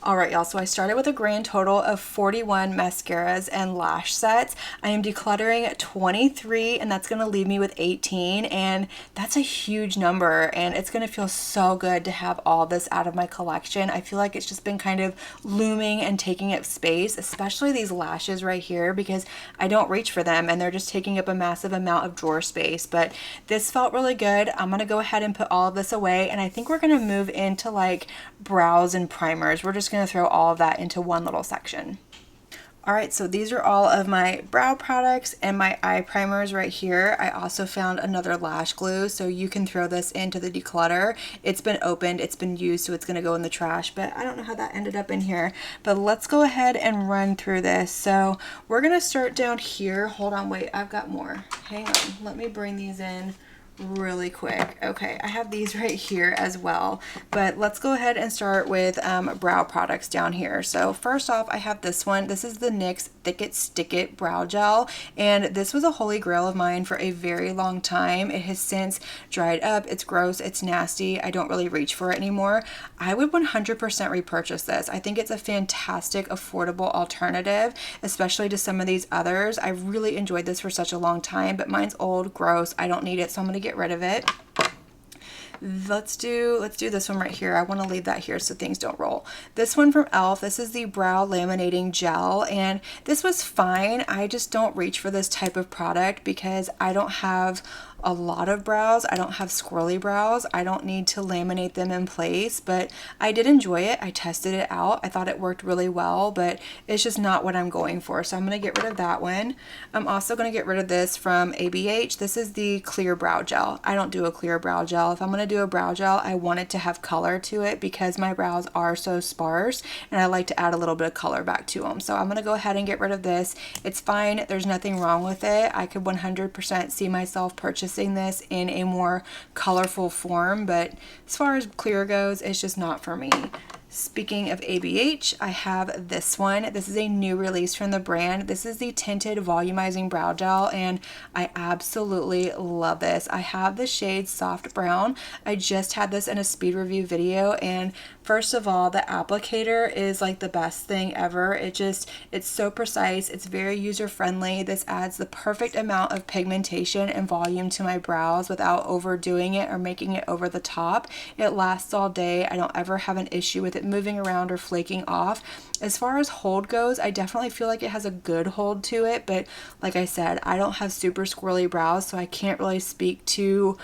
Alright y'all, so I started with a grand total of 41 mascaras and lash sets. I am decluttering 23, and that's going to leave me with 18, and that's a huge number, and it's going to feel so good to have all this out of my collection. I feel like it's just been kind of looming and taking up space, especially these lashes right here, because I don't reach for them and they're just taking up a massive amount of drawer space. But this felt really good. I'm going to go ahead and put all of this away, and I think we're going to move into like brows and primers. We're just going to throw all of that into one little section. Alright, so these are all of my brow products and my eye primers right here. I also found another lash glue, so you can throw this into the declutter. It's been opened, it's been used, so it's going to go in the trash, but I don't know how that ended up in here. But let's go ahead and run through this. So we're going to start down here. Hold on, wait, I've got more. Hang on, let me bring these in really quick. Okay, I have these right here as well, but let's go ahead and start with brow products down here. So first off, I have this one. This is the NYX Thick It Stick It Brow Gel, and this was a holy grail of mine for a very long time. It has since dried up. It's gross, it's nasty. I don't really reach for it anymore. I would 100% repurchase this. I think it's a fantastic, affordable alternative, especially to some of these others. I really enjoyed this for such a long time, but mine's old, gross. I don't need it, so I'm gonna get rid of it. Let's do this one right here. I want to leave that here so things don't roll. This one from e.l.f. This is the Brow Laminating Gel, and this was fine. I just don't reach for this type of product because I don't have a lot of brows. I don't have squirrely brows. I don't need to laminate them in place, but I did enjoy it. I tested it out. I thought it worked really well, but it's just not what I'm going for. So I'm going to get rid of that one. I'm also going to get rid of this from ABH. This is the Clear Brow Gel. I don't do a clear brow gel. If I'm going to do a brow gel, I want it to have color to it because my brows are so sparse and I like to add a little bit of color back to them. So I'm going to go ahead and get rid of this. It's fine. There's nothing wrong with it. I could 100% see myself purchasing this in a more colorful form, but as far as clear goes, it's just not for me. Speaking of ABH, I have this one. This is a new release from the brand. This is the Tinted Volumizing Brow Gel, and I absolutely love this. I have the shade Soft Brown. I just had this in a speed review video, and first of all, the applicator is like the best thing ever. It's so precise. It's very user-friendly. This adds the perfect amount of pigmentation and volume to my brows without overdoing it or making it over the top. It lasts all day. I don't ever have an issue with it moving around or flaking off. As far as hold goes, I definitely feel like it has a good hold to it, but like I said, I don't have super squirrely brows, so I can't really speak to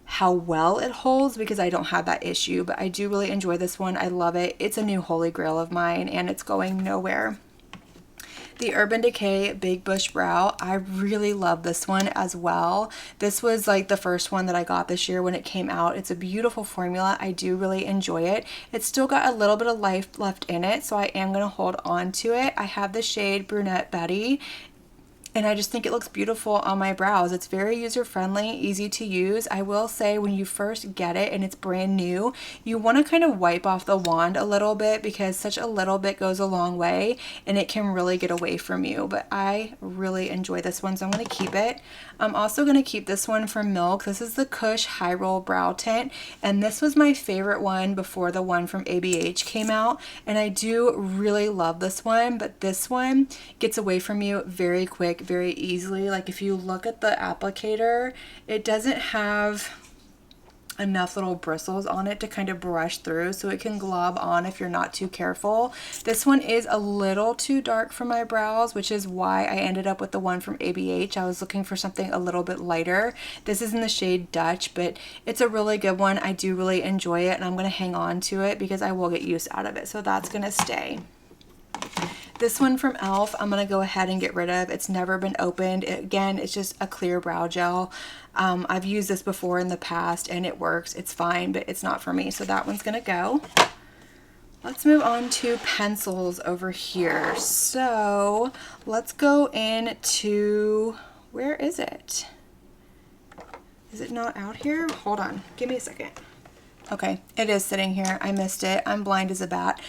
how well it holds because I don't have that issue, but I do really enjoy this one. I love it. It's a new holy grail of mine, and it's going nowhere. The Urban Decay Big Bush Brow, I really love this one as well. This was like the first one that I got this year when it came out. It's a beautiful formula. I do really enjoy it. It's still got a little bit of life left in it, so I am going to hold on to it. I have the shade Brunette Betty, and I just think it looks beautiful on my brows. It's very user-friendly, easy to use. I will say when you first get it and it's brand new, you want to kind of wipe off the wand a little bit because such a little bit goes a long way and it can really get away from you. But I really enjoy this one, so I'm going to keep it. I'm also going to keep this one from Milk. This is the Kush High Roll Brow Tint, and this was my favorite one before the one from ABH came out, and I do really love this one, but this one gets away from you very quick, very easily. Like if you look at the applicator, it doesn't have enough little bristles on it to kind of brush through, so it can glob on if you're not too careful. This one is a little too dark for my brows, which is why I ended up with the one from ABH. I was looking for something a little bit lighter. This is in the shade Dutch, but it's a really good one. I do really enjoy it, and I'm going to hang on to it because I will get use out of it, so that's going to stay. This one from e.l.f. I'm going to go ahead and get rid of. It's never been opened. Again, it's just a clear brow gel. I've used this before in the past and it works. It's fine, but it's not for me. So that one's going to go. Let's move on to pencils over here. So let's go into, where is it? Is it not out here? Hold on. Give me a second. Okay, it is sitting here. I missed it. I'm blind as a bat.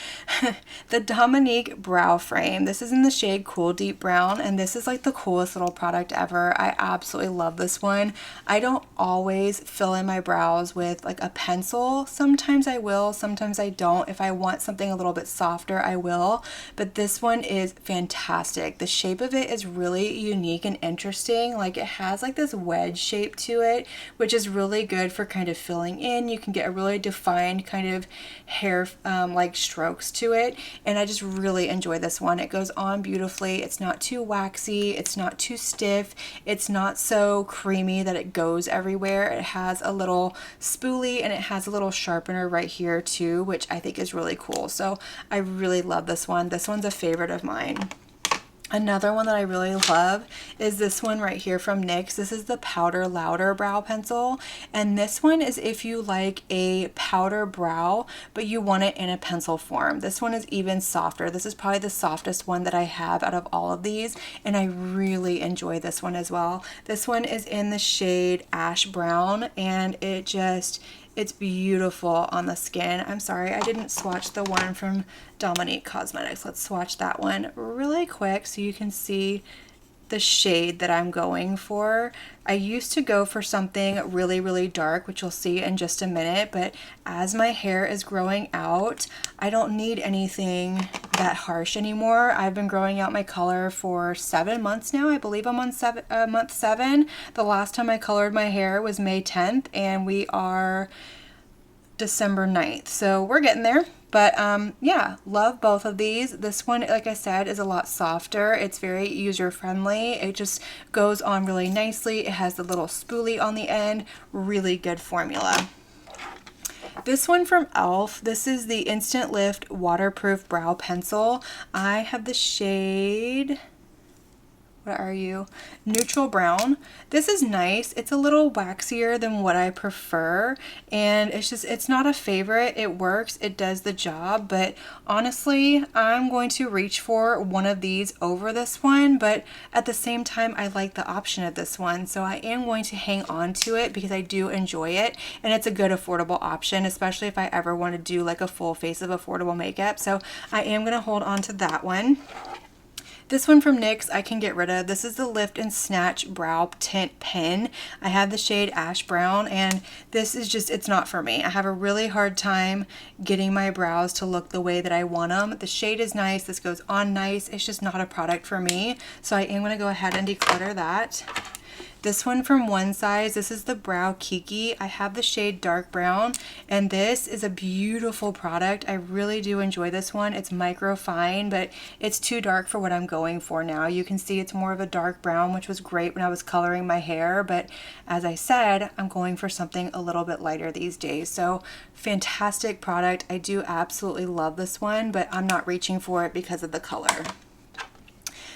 The Dominique Brow Frame. This is in the shade Cool Deep Brown, and this is like the coolest little product ever. I absolutely love this one. I don't always fill in my brows with like a pencil. Sometimes I will, sometimes I don't. If I want something a little bit softer, I will. But this one is fantastic. The shape of it is really unique and interesting. Like it has like this wedge shape to it, which is really good for kind of filling in. You can get a really defined kind of hair like strokes to it, and I just really enjoy this one. It goes on beautifully. It's not too waxy, it's not too stiff, it's not so creamy that it goes everywhere. It has a little spoolie and it has a little sharpener right here too, which I think is really cool. So I really love this one. This one's a favorite of mine. Another one that I really love is this one right here from NYX. This is the Powder Louder Brow Pencil, and this one is if you like a powder brow but you want it in a pencil form. This one is even softer. This is probably the softest one that I have out of all of these, and I really enjoy this one as well. This one is in the shade Ash Brown, and it's beautiful on the skin. I'm sorry, I didn't swatch the one from Dominique Cosmetics. Let's swatch that one really quick so you can see the shade that I'm going for. I used to go for something really, really dark, which you'll see in just a minute, but as my hair is growing out, I don't need anything that harsh anymore. I've been growing out my color for 7 months now. I believe I'm on month 7. The last time I colored my hair was May 10th, and we are December 9th. So we're getting there. But yeah, love both of these. This one, like I said, is a lot softer. It's very user-friendly. It just goes on really nicely. It has the little spoolie on the end. Really good formula. This one from e.l.f., this is the Instant Lift Waterproof Brow Pencil. I have the shade, what are you? Neutral brown. This is nice. It's a little waxier than what I prefer, and it's not a favorite. It works, it does the job, but honestly, I'm going to reach for one of these over this one, but at the same time, I like the option of this one, so I am going to hang on to it because I do enjoy it, and it's a good affordable option, especially if I ever want to do like a full face of affordable makeup. So I am going to hold on to that one. This one from NYX I can get rid of. This is the Lift and Snatch Brow Tint Pen. I have the shade Ash Brown, and this is just, it's not for me. I have a really hard time getting my brows to look the way that I want them. The shade is nice. This goes on nice. It's just not a product for me. So I am going to go ahead and declutter that. This one from One Size, this is the Brow Kiki. I have the shade Dark Brown, and this is a beautiful product. I really do enjoy this one. It's micro fine, but it's too dark for what I'm going for now. You can see it's more of a dark brown, which was great when I was coloring my hair, but as I said, I'm going for something a little bit lighter these days. So fantastic product. I do absolutely love this one, but I'm not reaching for it because of the color.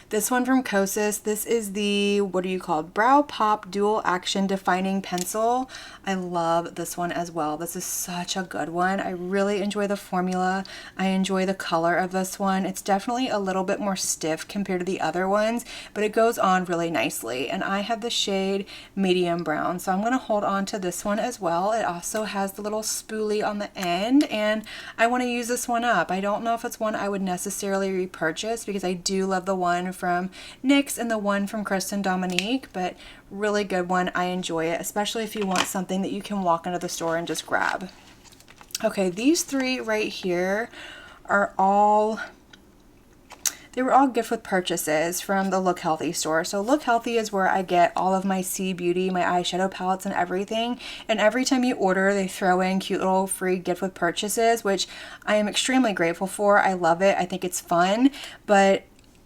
This one from Kosas, this is the, what are you called? Brow Pop Dual Action Defining Pencil. I love this one as well. This is such a good one. I really enjoy the formula. I enjoy the color of this one. It's definitely a little bit more stiff compared to the other ones, but it goes on really nicely. And I have the shade Medium Brown, so I'm going to hold on to this one as well. It also has the little spoolie on the end, and I want to use this one up. I don't know if it's one I would necessarily repurchase because I do love the one from NYX and the one from Kristen Dominique, but really good one. I enjoy it, especially if you want something that you can walk into the store and just grab. Okay, these three right here are all, they were all gift with purchases from the Look Healthy store. So Look Healthy is where I get all of my C Beauty, my eyeshadow palettes and everything. And every time you order, they throw in cute little free gift with purchases, which I am extremely grateful for. I love it. I think it's fun, but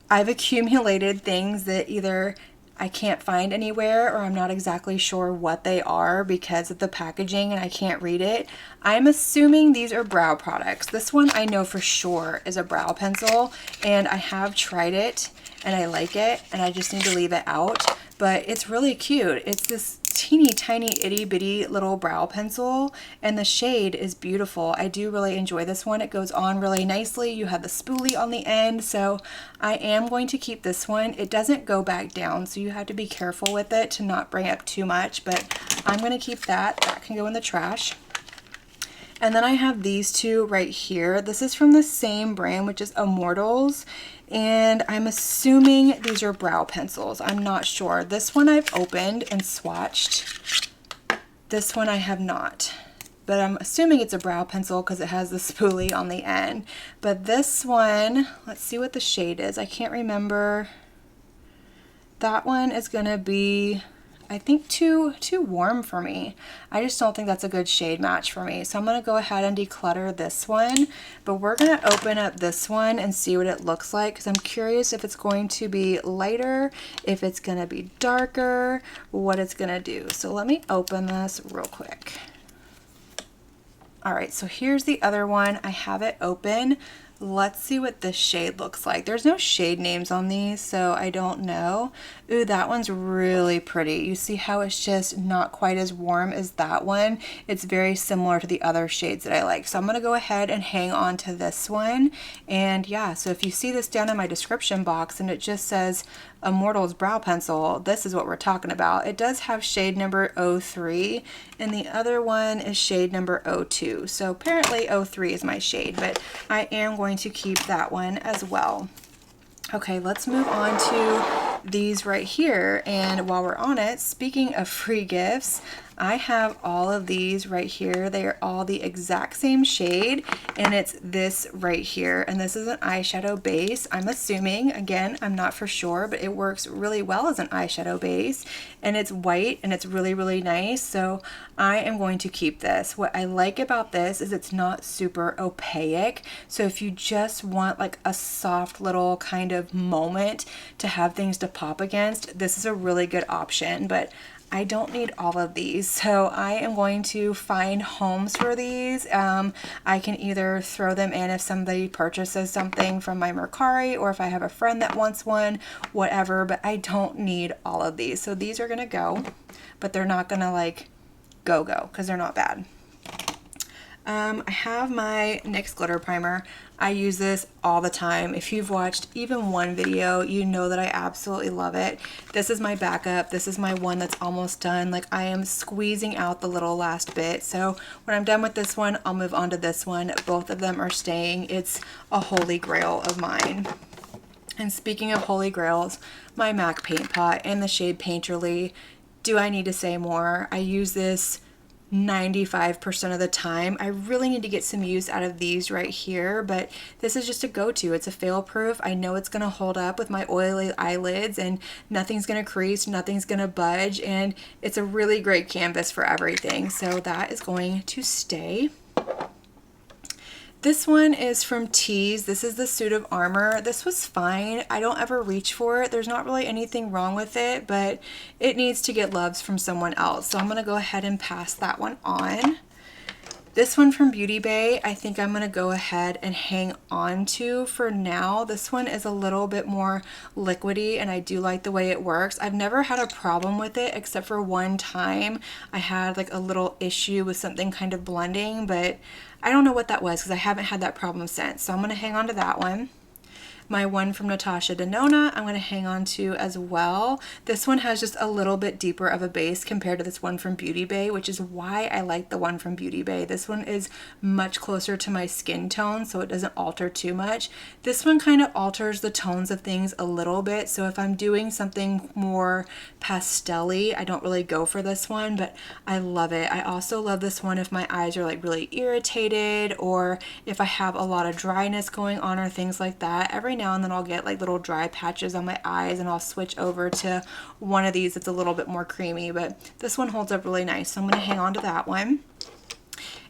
I've accumulated things that either I can't find anywhere or I'm not exactly sure what they are because of the packaging and I can't read it. I'm assuming these are brow products. This one I know for sure is a brow pencil, and I have tried it and I like it, and I just need to leave it out, but it's really cute. It's this teeny tiny itty bitty little brow pencil, and the shade is beautiful. I do really enjoy this one. It goes on really nicely. You have the spoolie on the end, so I am going to keep this one. It doesn't go back down, so you have to be careful with it to not bring up too much, but I'm going to keep that. That can go in the trash. And then I have these two right here. This is from the same brand, which is Immortals, and I'm assuming these are brow pencils. I'm not sure. This one I've opened and swatched. This one I have not, but I'm assuming it's a brow pencil because it has the spoolie on the end. But this one, let's see what the shade is. I can't remember. That one is gonna be, I think, too warm for me. I just don't think that's a good shade match for me. So I'm going to go ahead and declutter this one, but we're going to open up this one and see what it looks like, because I'm curious if it's going to be lighter, if it's going to be darker, what it's going to do. So let me open this real quick. All right, so here's the other one. I have it open. Let's see what this shade looks like. There's no shade names on these, so I don't know. Ooh, that one's really pretty. You see how it's just not quite as warm as that one? It's very similar to the other shades that I like. So I'm gonna go ahead and hang on to this one. And yeah, so if you see this down in my description box and it just says Immortals Brow Pencil, this is what we're talking about. It does have shade number 03, and the other one is shade number 02. So apparently 03 is my shade, but I am going to keep that one as well. Okay, let's move on to these right here. And while we're on it, speaking of free gifts, I have all of these right here. They are all the exact same shade, and it's this right here. And this is an eyeshadow base, I'm assuming. Again, I'm not for sure, but it works really well as an eyeshadow base. And it's white, and it's really, really nice. So I am going to keep this. What I like about this is it's not super opaque. So if you just want like a soft little kind of moment to have things to pop against, this is a really good option. But I don't need all of these, so I am going to find homes for these. I can either throw them in if somebody purchases something from my Mercari, or if I have a friend that wants one, whatever, but I don't need all of these. So these are gonna go, but they're not gonna like go because they're not bad. I have my NYX glitter primer. I use this all the time. If you've watched even one video, you know that I absolutely love it. This is my backup. This is my one that's almost done. Like, I am squeezing out the little last bit. So when I'm done with this one, I'll move on to this one. Both of them are staying. It's a holy grail of mine. And speaking of holy grails, my MAC paint pot in the shade Painterly. Do I need to say more? I use this 95% of the time. I really need to get some use out of these right here, but this is just a go-to. It's a fail proof. I know it's gonna hold up with my oily eyelids and nothing's gonna crease, nothing's gonna budge, and it's a really great canvas for everything. So that is going to stay. This one is from Tease. This is the Suit of Armor. This was fine. I don't ever reach for it. There's not really anything wrong with it, but it needs to get loves from someone else. So I'm gonna go ahead and pass that one on. This one from Beauty Bay, I think I'm gonna go ahead and hang on to for now. This one is a little bit more liquidy and I do like the way it works. I've never had a problem with it except for one time. I had like a little issue with something kind of blending, but I don't know what that was because I haven't had that problem since. So I'm gonna hang on to that one. My one from Natasha Denona, I'm going to hang on to as well. This one has just a little bit deeper of a base compared to this one from Beauty Bay, which is why I like the one from Beauty Bay. This one is much closer to my skin tone, so it doesn't alter too much. This one kind of alters the tones of things a little bit, so if I'm doing something more pastel-y, I don't really go for this one, but I love it. I also love this one if my eyes are like really irritated, or if I have a lot of dryness going on or things like that. Every now and then I'll get like little dry patches on my eyes and I'll switch over to one of these that's a little bit more creamy, but this one holds up really nice, so I'm going to hang on to that one.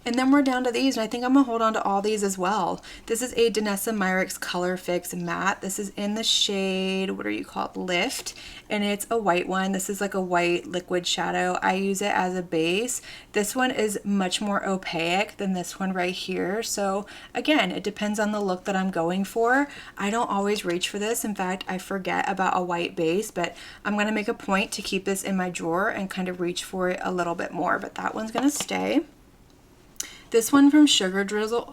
And then we're down to these, and I think I'm gonna hold on to all these as well. This is a Danessa Myricks Color Fix Matte. This is in the shade, what are you called, Lift, and it's a white one. This is like a white liquid shadow. I use it as a base. This one is much more opaque than this one right here. So again, it depends on the look that I'm going for. I don't always reach for this. In fact, I forget about a white base, but I'm gonna make a point to keep this in my drawer and kind of reach for it a little bit more, but that one's gonna stay. This one from Sugar Drizzle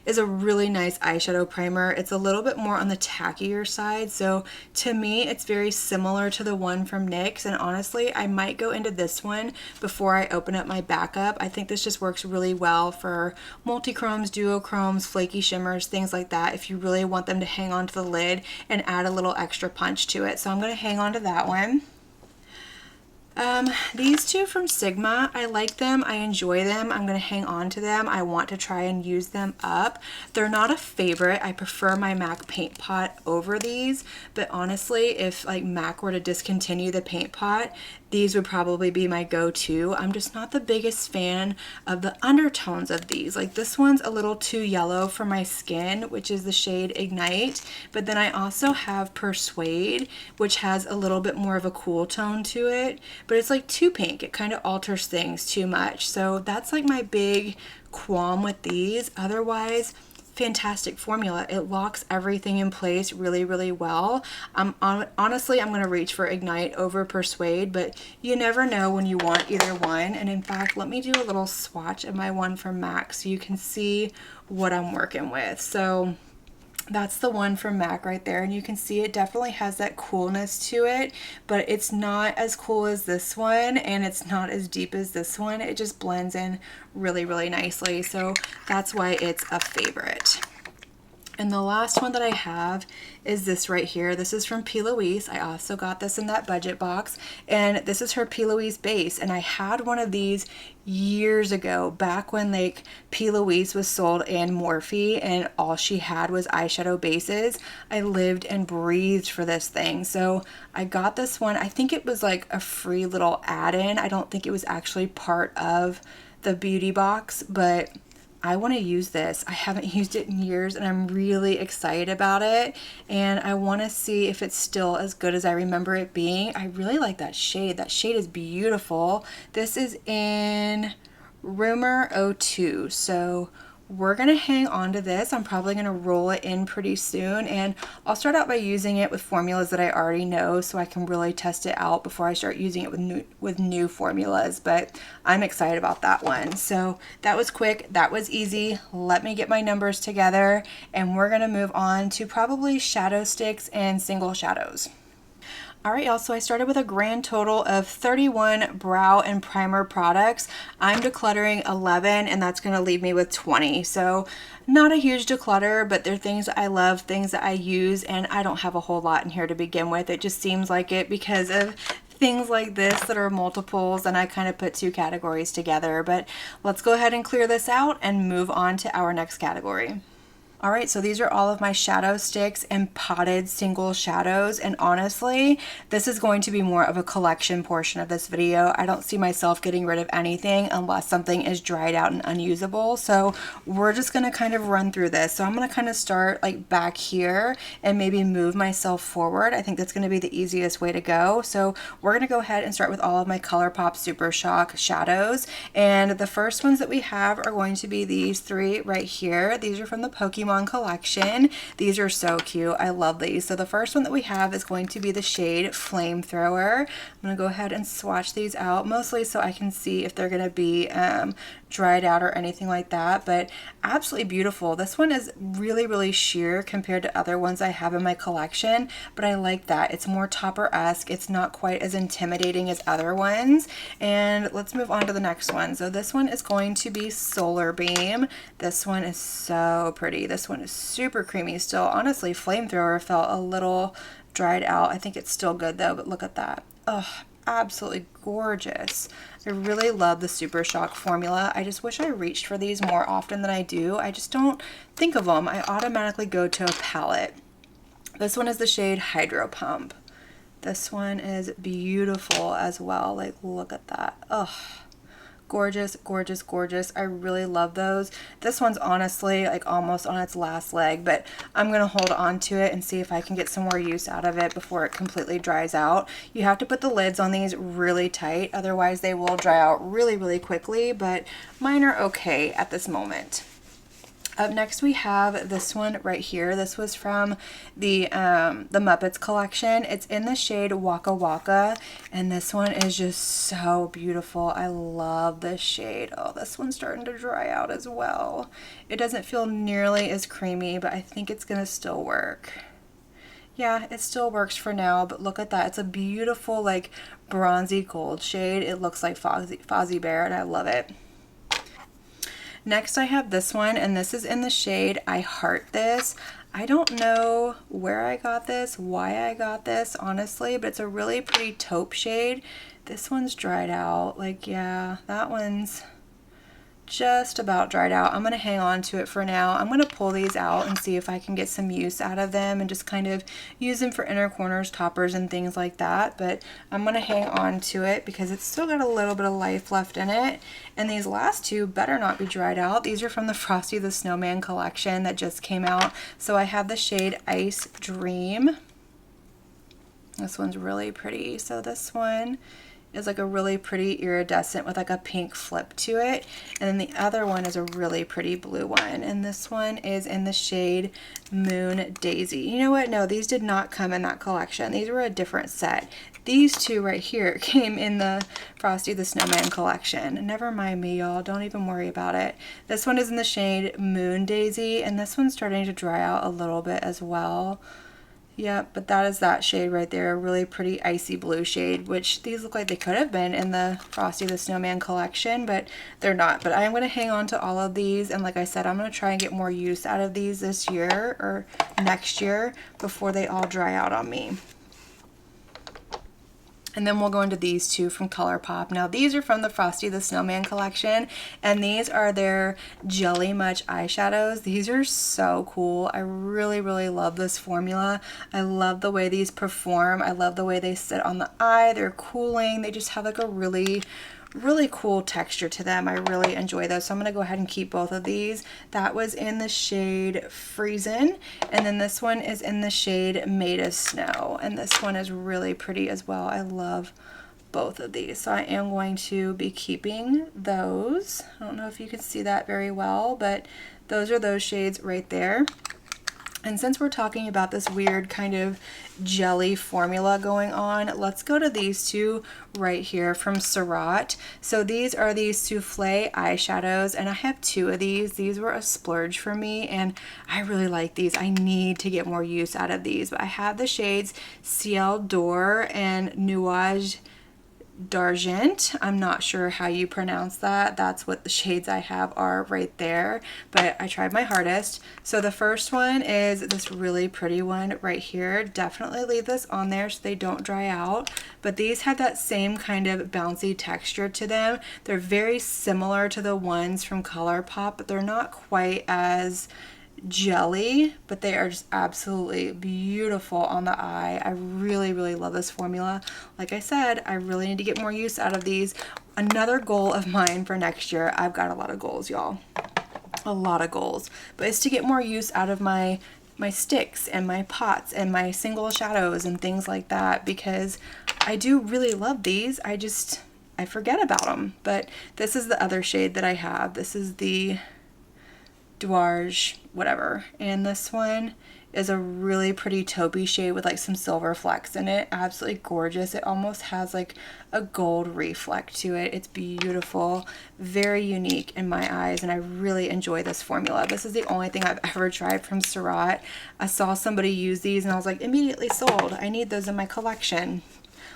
is a really nice eyeshadow primer. It's a little bit more on the tackier side, so to me it's very similar to the one from NYX, and honestly I might go into this one before I open up my backup. I think this just works really well for multi-chromes, duochromes, flaky shimmers, things like that, if you really want them to hang on to the lid and add a little extra punch to it. So I'm going to hang on to that one. These two from Sigma, I like them, I enjoy them, I'm going to hang on to them, I want to try and use them up. They're not a favorite, I prefer my MAC paint pot over these, but honestly, if like MAC were to discontinue the paint pot, these would probably be my go-to. I'm just not the biggest fan of the undertones of these. Like this one's a little too yellow for my skin, which is the shade Ignite, but then I also have Persuade, which has a little bit more of a cool tone to it, but it's like too pink. It kind of alters things too much. So that's like my big qualm with these. Otherwise, fantastic formula. It locks everything in place really, really well. Honestly, I'm going to reach for Ignite over Persuade, but you never know when you want either one. And in fact, let me do a little swatch of my one from MAC so you can see what I'm working with. So that's the one from MAC right there, and you can see it definitely has that coolness to it, but it's not as cool as this one and it's not as deep as this one. It just blends in really, really nicely, so that's why it's a favorite. And the last one that I have is this right here. This is from P. Louise. I also got this in that budget box, and this is her P. Louise base, and I had one of these years ago, back when like P. Louise was sold in Morphe and all she had was eyeshadow bases. I lived and breathed for this thing, so I got this one. I think it was like a free little add-in. I don't think it was actually part of the beauty box, but I want to use this. I haven't used it in years and I'm really excited about it. And I want to see if it's still as good as I remember it being. I really like that shade. That shade is beautiful. This is in Rumor 02. So we're going to hang on to this. I'm probably going to roll it in pretty soon, and I'll start out by using it with formulas that I already know so I can really test it out before I start using it with new formulas, but I'm excited about that one. So that was quick, that was easy. Let me get my numbers together and we're going to move on to probably shadow sticks and single shadows. Alright y'all, so I started with a grand total of 31 brow and primer products. I'm decluttering 11 and that's going to leave me with 20. So not a huge declutter, but they're things that I love, things that I use, and I don't have a whole lot in here to begin with. It just seems like it because of things like this that are multiples, and I kind of put two categories together. But let's go ahead and clear this out and move on to our next category. Alright, so these are all of my shadow sticks and potted single shadows, and honestly, this is going to be more of a collection portion of this video. I don't see myself getting rid of anything unless something is dried out and unusable, so we're just going to kind of run through this. So I'm going to kind of start like back here and maybe move myself forward. I think that's going to be the easiest way to go. So we're going to go ahead and start with all of my Colourpop Supershock shadows, and the first ones that we have are going to be these three right here. These are from the Pokemon collection. These are so cute. I love these. So the first one that we have is going to be the shade Flamethrower. I'm going to go ahead and swatch these out, mostly so I can see if they're going to be dried out or anything like that, but absolutely beautiful. This one is really sheer compared to other ones I have in my collection, but I like that. It's more topper-esque. It's not quite as intimidating as other ones. And let's move on to the next one. So this one is going to be Solar Beam. This one is so pretty. This one is super creamy still. Honestly, Flamethrower felt a little dried out. I think it's still good though, but look at that. Oh, absolutely gorgeous. I really love the Supershock formula. I just wish I reached for these more often than I do. I just don't think of them. I automatically go to a palette. This one is the shade Hydro Pump. This one is beautiful as well. Like, look at that. Oh, gorgeous, gorgeous, gorgeous. I really love those. This one's honestly like almost on its last leg, but I'm going to hold on to it and see if I can get some more use out of it before it completely dries out. You have to put the lids on these really tight, otherwise they will dry out really quickly, but mine are okay at this moment. Up next we have this one right here. This was from the Muppets collection. It's in the shade Waka Waka, and this one is just so beautiful. I love this shade. Oh, this one's starting to dry out as well. It doesn't feel nearly as creamy, but I think it's gonna still work. Yeah, it still works for now, but look at that. It's a beautiful like bronzy gold shade. It looks like Fozzie Bear, and I love it. Next I have this one, and this is in the shade I Heart This. I don't know where I got this, why I got this, honestly, but it's a really pretty taupe shade. This one's dried out. Like, yeah, that one's just about dried out. I'm going to hang on to it for now. I'm going to pull these out and see if I can get some use out of them and just kind of use them for inner corners, toppers, and things like that. But I'm going to hang on to it because it's still got a little bit of life left in it. And these last two better not be dried out. These are from the Frosty the Snowman collection that just came out. So I have the shade Ice Dream. This one's really pretty. So this one is like a really pretty iridescent with like a pink flip to it, and then the other one is a really pretty blue one, and this one is in the shade Moon Daisy. You know what? No, these did not come in that collection. These were a different set. These two right here came in the Frosty the Snowman collection. Never mind me, y'all. Don't even worry about it. This one is in the shade Moon Daisy, and this one's starting to dry out a little bit as well. Yep, but that is that shade right there, a really pretty icy blue shade, which these look like they could have been in the Frosty the Snowman collection, but they're not. But I'm going to hang on to all of these, and like I said, I'm going to try and get more use out of these this year or next year before they all dry out on me. And then we'll go into these two from Colourpop. Now these are from the Frosty the Snowman collection, and these are their Jelly Much eyeshadows. These are so cool. I really love this formula. I love the way these perform. I love the way they sit on the eye. They're cooling. They just have like a really really cool texture to them. I really enjoy those. So I'm going to go ahead and keep both of these. That was in the shade Freezin', and then this one is in the shade Made of Snow, and this one is really pretty as well. I love both of these. So I am going to be keeping those. I don't know if you can see that very well, but those are those shades right there. And since we're talking about this weird kind of jelly formula going on, let's go to these two right here from SARAHTONES. So these are the Soufflé eyeshadows, and I have two of these. These were a splurge for me, and I really like these. I need to get more use out of these. But I have the shades Ciel d'Or and Nuage d'Argent. I'm not sure how you pronounce that. That's what the shades I have are right there, but I tried my hardest. So the first one is this really pretty one right here. Definitely leave this on there so they don't dry out, but these have that same kind of bouncy texture to them. They're very similar to the ones from Colourpop, but they're not quite as jelly, but they are just absolutely beautiful on the eye. I really love this formula. Like I said, I really need to get more use out of these. Another goal of mine for next year, I've got a lot of goals, y'all, a lot of goals, but it's to get more use out of my sticks and my pots and my single shadows and things like that, because I do really love these. I forget about them. But this is the other shade that I have. This is the Douage whatever, and this one is a really pretty taupey shade with like some silver flecks in it. Absolutely gorgeous. It almost has like a gold reflect to it. It's beautiful, very unique in my eyes, and I really enjoy this formula. This is the only thing I've ever tried from SARAHTONES. I saw somebody use these and I was like, immediately sold. I need those in my collection.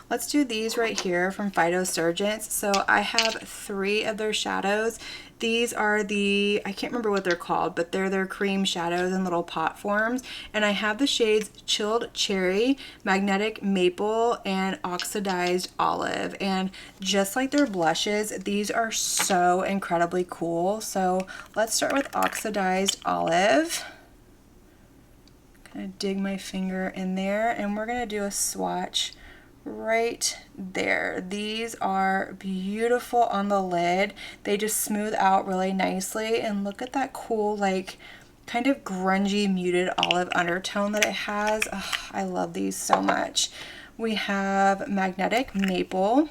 Let's do these right here from Phytosurgence. So I have 3 of their shadows. These are the, I can't remember what they're called, but they're their cream shadows in little pot forms. And I have the shades Chilled Cherry, Magnetic Maple, and Oxidized Olive. And just like their blushes, these are so incredibly cool. So let's start with Oxidized Olive. Gonna dig my finger in there, and we're gonna do a swatch right there. These are beautiful on the lid. They just smooth out really nicely, and look at that cool, like, kind of grungy muted olive undertone that it has. Ugh, I love these so much. We have Magnetic Maple.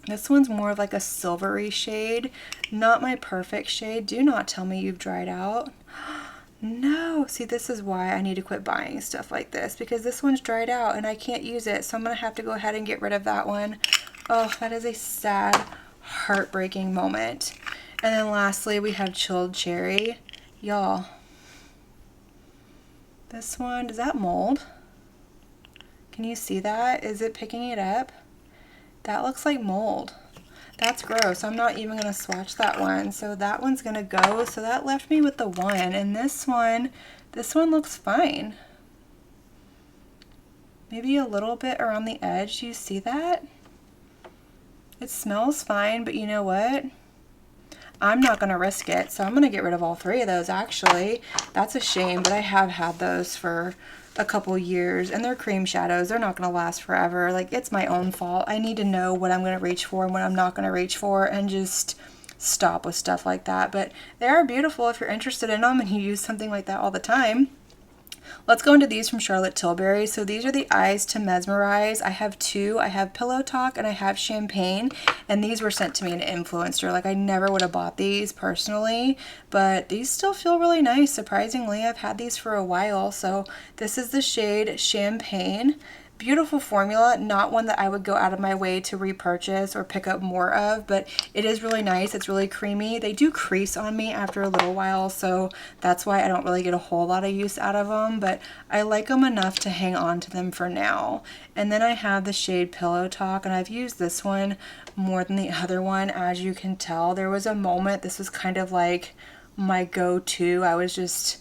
This one's more of like a silvery shade, not my perfect shade. Do not tell me you've dried out. No, see, this is why I need to quit buying stuff like this, because this one's dried out and I can't use it, so I'm gonna have to go ahead and get rid of that one. Oh, that is a sad, heartbreaking moment. And then lastly, we have Chilled Cherry. Y'all, this one, does that mold? Can you see that? Is it picking it up? That looks like mold. That's gross. I'm not even going to swatch that one. So that one's going to go. So that left me with the one. And this one looks fine. Maybe a little bit around the edge. Do you see that? It smells fine, but you know what? I'm not going to risk it. So I'm going to get rid of all 3 of those, actually. That's a shame, but I have had those for a couple years, and they're cream shadows. They're not going to last forever. Like, it's my own fault. I need to know what I'm going to reach for and what I'm not going to reach for, and just stop with stuff like that. But they are beautiful if you're interested in them and you use something like that all the time. Let's go into these from Charlotte Tilbury. So these are the Eyes to Mesmerize. I have 2. I have Pillow Talk and I have Champagne, and these were sent to me an influencer. Like, I never would have bought these personally, but these still feel really nice. Surprisingly, I've had these for a while. So this is the shade Champagne. Beautiful formula, not one that I would go out of my way to repurchase or pick up more of, but it is really nice. It's really creamy. They do crease on me after a little while, so that's why I don't really get a whole lot of use out of them, but I like them enough to hang on to them for now. And then I have the shade Pillow Talk, and I've used this one more than the other one, as you can tell. There was a moment, this was kind of like my go-to. I was just...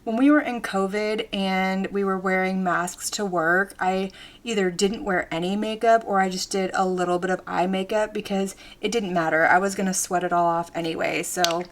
When we were in COVID and we were wearing masks to work, I either didn't wear any makeup or I just did a little bit of eye makeup because it didn't matter. I was going to sweat it all off anyway. So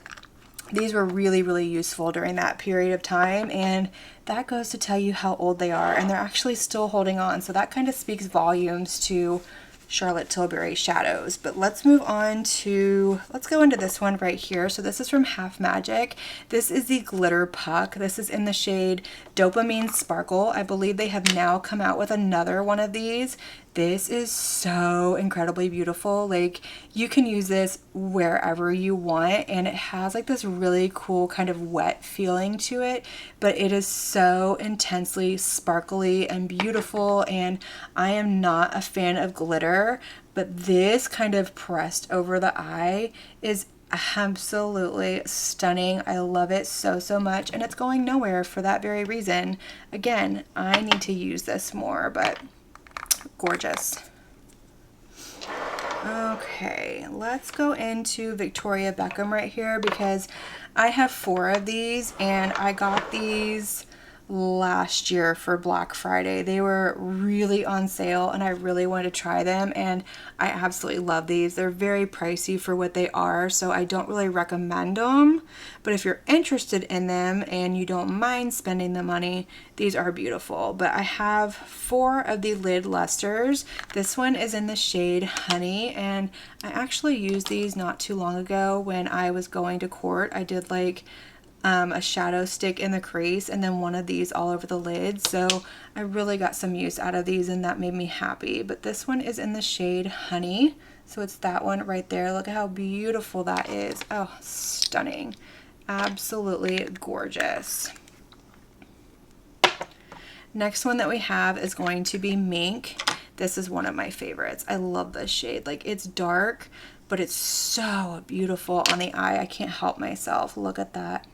these were really useful during that period of time, and that goes to tell you how old they are, and they're actually still holding on. So that kind of speaks volumes to Charlotte Tilbury shadows. But let's move on to, let's go into this one right here. So this is from Half Magic. This is the Glitter Puck. This is in the shade Dopamine Sparkle. I believe they have now come out with another one of these. This is so incredibly beautiful. Like, you can use this wherever you want, and it has like this really cool kind of wet feeling to it, but it is so intensely sparkly and beautiful. And I am not a fan of glitter, but this kind of pressed over the eye is absolutely stunning. I love it so, so much, and it's going nowhere for that very reason. Again, I need to use this more, but gorgeous. Okay, let's go into Victoria Beckham right here, because I have 4 of these, and I got these last year for Black Friday. They were really on sale, and I really wanted to try them, and I absolutely love these. They're very pricey for what they are, so I don't really recommend them, but if you're interested in them and you don't mind spending the money, these are beautiful. But I have 4 of the lid lusters. This one is in the shade Honey, and I actually used these not too long ago when I was going to court. I did like a shadow stick in the crease and then one of these all over the lid, so I really got some use out of these, and that made me happy. But this one is in the shade Honey, so it's that one right there. Look at how beautiful that is. Oh, stunning. Absolutely gorgeous. Next one that we have is going to be Mink. This is one of my favorites. I love this shade. Like, it's dark, but it's so beautiful on the eye. I can't help myself. Look at that.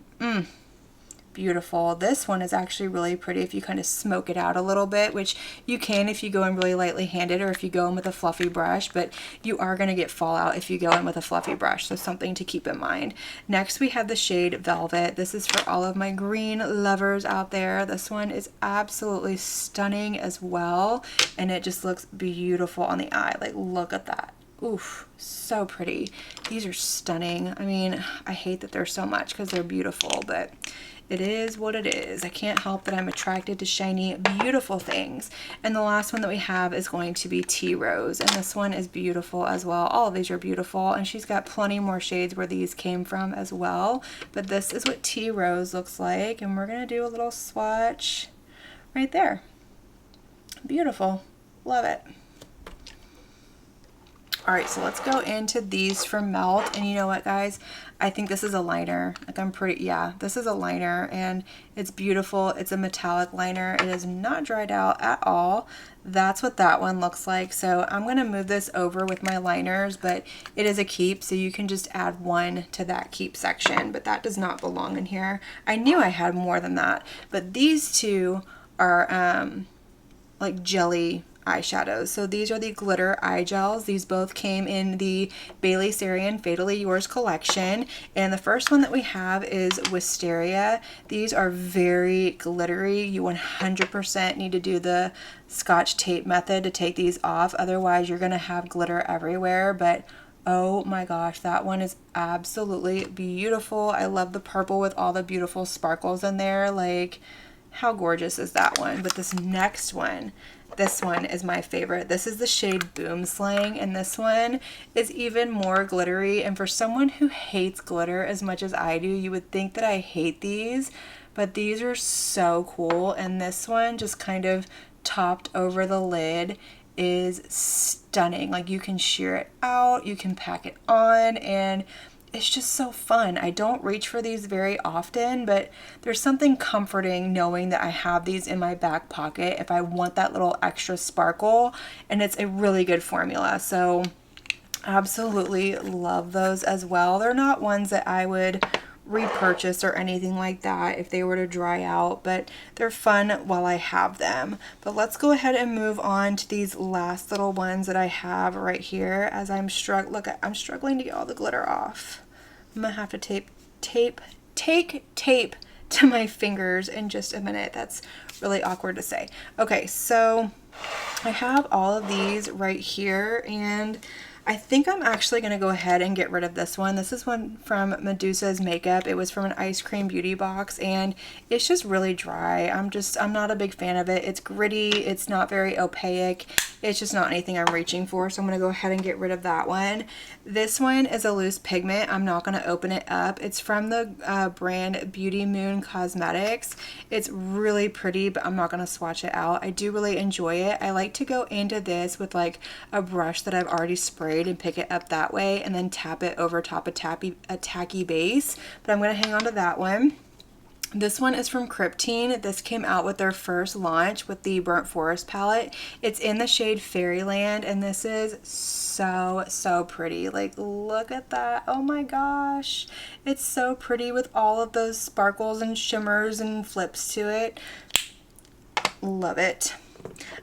Beautiful. This one is actually really pretty if you kind of smoke it out a little bit, which you can if you go in really lightly handed or if you go in with a fluffy brush, but you are going to get fallout if you go in with a fluffy brush, so something to keep in mind. Next we have the shade Velvet. This is for all of my green lovers out there. This one is absolutely stunning as well, and it just looks beautiful on the eye. Like, look at that. Oof, so pretty. These are stunning. I mean, I hate that they're so much because they're beautiful, but it is what it is. I can't help that I'm attracted to shiny, beautiful things. And the last one that we have is going to be Tea Rose, and this one is beautiful as well. All of these are beautiful, and she's got plenty more shades where these came from as well. But this is what Tea Rose looks like, and we're gonna do a little swatch right there. Beautiful. Love it. All right, so let's go into these from Melt. And you know what, guys? I think this is a liner. Like, yeah, this is a liner, and it's beautiful. It's a metallic liner. It is not dried out at all. That's what that one looks like. So I'm gonna move this over with my liners, but it is a keep, so you can just add one to that keep section, but that does not belong in here. I knew I had more than that, but these two are like jelly eyeshadows. So these are the glitter eye gels. These both came in the Bailey Sarian Fatally Yours collection, and the first one that we have is Wisteria. These are very glittery. You 100% need to do the Scotch tape method to take these off, otherwise you're gonna have glitter everywhere. But oh my gosh, that one is absolutely beautiful. I love the purple with all the beautiful sparkles in there. Like, how gorgeous is that one? But this next one, this one is my favorite. This is the shade Boom Slang, and this one is even more glittery. And for someone who hates glitter as much as I do, you would think that I hate these, but these are so cool. And this one just kind of topped over the lid is stunning. Like, you can sheer it out, you can pack it on, and it's just so fun. I don't reach for these very often, but there's something comforting knowing that I have these in my back pocket if I want that little extra sparkle, and it's a really good formula. So absolutely love those as well. They're not ones that I would repurchase or anything like that if they were to dry out, but they're fun while I have them. But let's go ahead and move on to these last little ones that I have right here. As I'm I'm struggling to get all the glitter off. I'm gonna have to take tape to my fingers in just a minute. That's really awkward to say. Okay, so I have all of these right here, and I think I'm actually going to go ahead and get rid of this one. This is one from Medusa's Makeup. It was from an Ice Cream Beauty box, and it's just really dry. I'm not a big fan of it. It's gritty. It's not very opaque. it's just not anything I'm reaching for, so I'm going to go ahead and get rid of that one. This one is a loose pigment. I'm not going to open it up. It's from the brand Beauty Moon Cosmetics. It's really pretty, but I'm not going to swatch it out. I do really enjoy it. I like to go into this with like a brush that I've already sprayed and pick it up that way and then tap it over top of a tacky base, but I'm going to hang on to that one. This one is from Cryptine. This came out with their first launch with the Burnt Forest palette. It's in the shade Fairyland, and this is so pretty. Like, look at that. Oh my gosh. It's so pretty with all of those sparkles and shimmers and flips to it. Love it.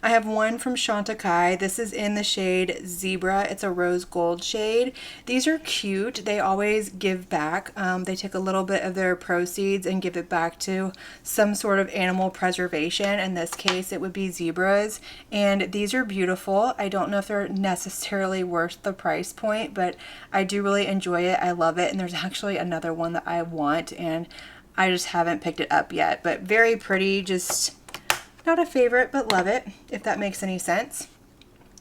I have one from Chantecaille. This is in the shade Zebra. It's a rose gold shade. These are cute. They always give back. They take a little bit of their proceeds and give it back to some sort of animal preservation. In this case, it would be zebras. And these are beautiful. I don't know if they're necessarily worth the price point, but I do really enjoy it. I love it. And there's actually another one that I want, and I just haven't picked it up yet. But very pretty. Just not a favorite, but love it, if that makes any sense.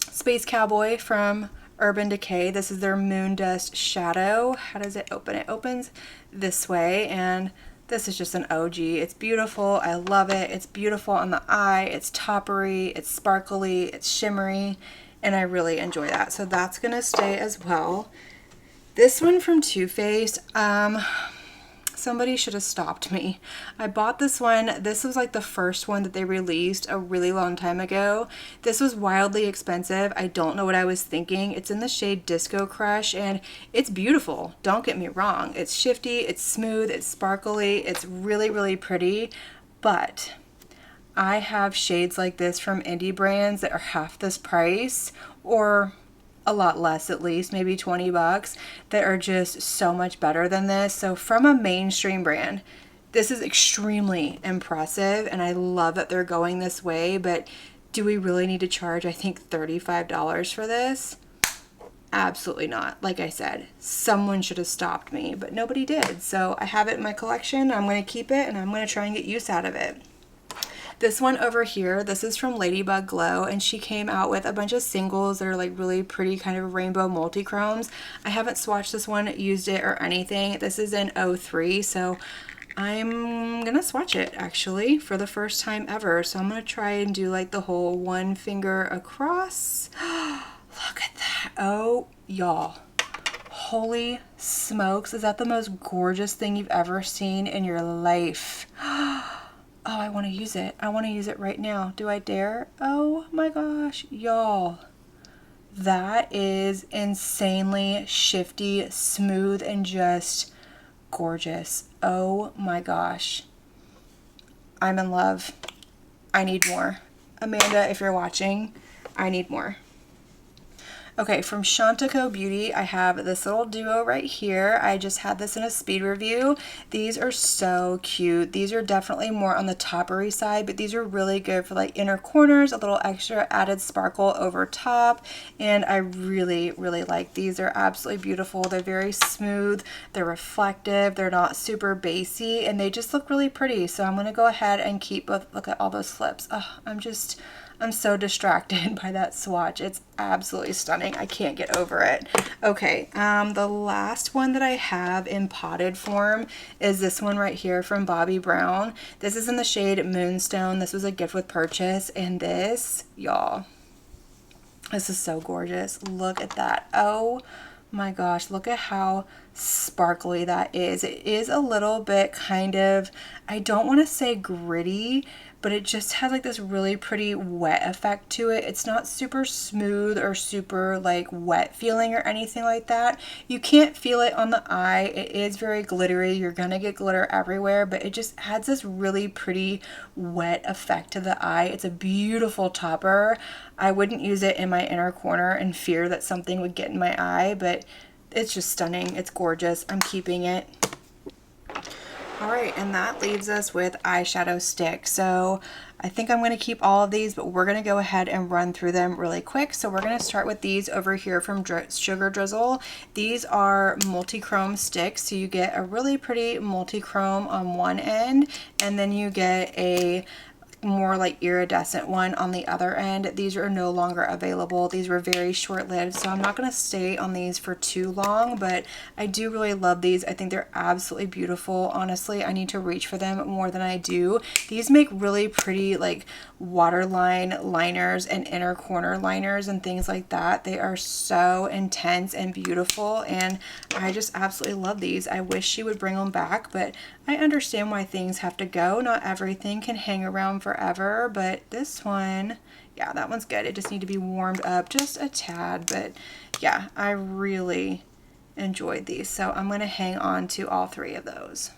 Space Cowboy from Urban Decay. This is their Moon Dust Shadow. How does it open? It opens this way, and this is just an OG. It's beautiful. I love it. It's beautiful on the eye. It's toppery. It's sparkly. It's shimmery, and I really enjoy that. So that's going to stay as well. This one from Too Faced. Somebody should have stopped me. I bought this one. This was like the first one that they released a really long time ago. This was wildly expensive. I don't know what I was thinking. It's in the shade Disco Crush, and it's beautiful. Don't get me wrong. It's shifty, it's smooth, it's sparkly, it's really pretty, but I have shades like this from indie brands that are half this price, or a lot less, at least maybe 20 bucks, that are just so much better than this. So from a mainstream brand, this is extremely impressive, and I love that they're going this way. But do we really need to charge, I think, $35 for this? Absolutely not. Like I said, someone should have stopped me, but nobody did. So I have it in my collection. I'm going to keep it, and I'm going to try and get use out of it. This one over here, this is from Ladybug Glow, and she came out with a bunch of singles that are like really pretty kind of rainbow multi-chromes. I haven't swatched this one, used it, or anything. This is in 03, so I'm gonna swatch it actually for the first time ever. So I'm gonna try and do like the whole one finger across. Look at that. Oh, y'all. Holy smokes, is that the most gorgeous thing you've ever seen in your life? Oh, I want to use it. I want to use it right now. Do I dare? Oh my gosh, y'all. That is insanely shifty, smooth, and just gorgeous. Oh my gosh. I'm in love. I need more. Amanda, if you're watching, I need more. Okay, from Chantecaille Beauty, I have this little duo right here. I just had this in a speed review. These are so cute. These are definitely more on the toppery side, but these are really good for like inner corners, a little extra added sparkle over top, and I really like these. They're absolutely beautiful. They're very smooth, they're reflective, they're not super basey, and they just look really pretty. So I'm going to go ahead and keep both. Look at all those flips. Oh, I'm so distracted by that swatch. It's absolutely stunning. I can't get over it. Okay, the last one that I have in potted form is this one right here from Bobbi Brown. This is in the shade Moonstone. This was a gift with purchase, and this, y'all, this is so gorgeous. Look at that. Oh my gosh, look at how sparkly that is. It is a little bit kind of, I don't want to say gritty, but it just has like this really pretty wet effect to it. It's not super smooth or super like wet feeling or anything like that. You can't feel it on the eye. It is very glittery. You're gonna get glitter everywhere, but it just adds this really pretty wet effect to the eye. It's a beautiful topper. I wouldn't use it in my inner corner in fear that something would get in my eye, but it's just stunning. It's gorgeous. I'm keeping it. All right, and that leaves us with eyeshadow sticks. So I think I'm going to keep all of these, but we're going to go ahead and run through them really quick. So we're going to start with these over here from Sugar Drizzle. These are multi-chrome sticks. So you get a really pretty multi-chrome on one end, and then you get a more like iridescent one on the other end. These are no longer available. These were very short-lived, so I'm not going to stay on these for too long, but I do really love these. I think they're absolutely beautiful. Honestly, I need to reach for them more than I do. These make really pretty like waterline liners and inner corner liners and things like that. They are so intense and beautiful, and I just absolutely love these. I wish she would bring them back, but I understand why things have to go. Not everything can hang around forever, but this one, yeah, that one's good. It just needs to be warmed up just a tad, but yeah, I really enjoyed these. So I'm going to hang on to all three of those.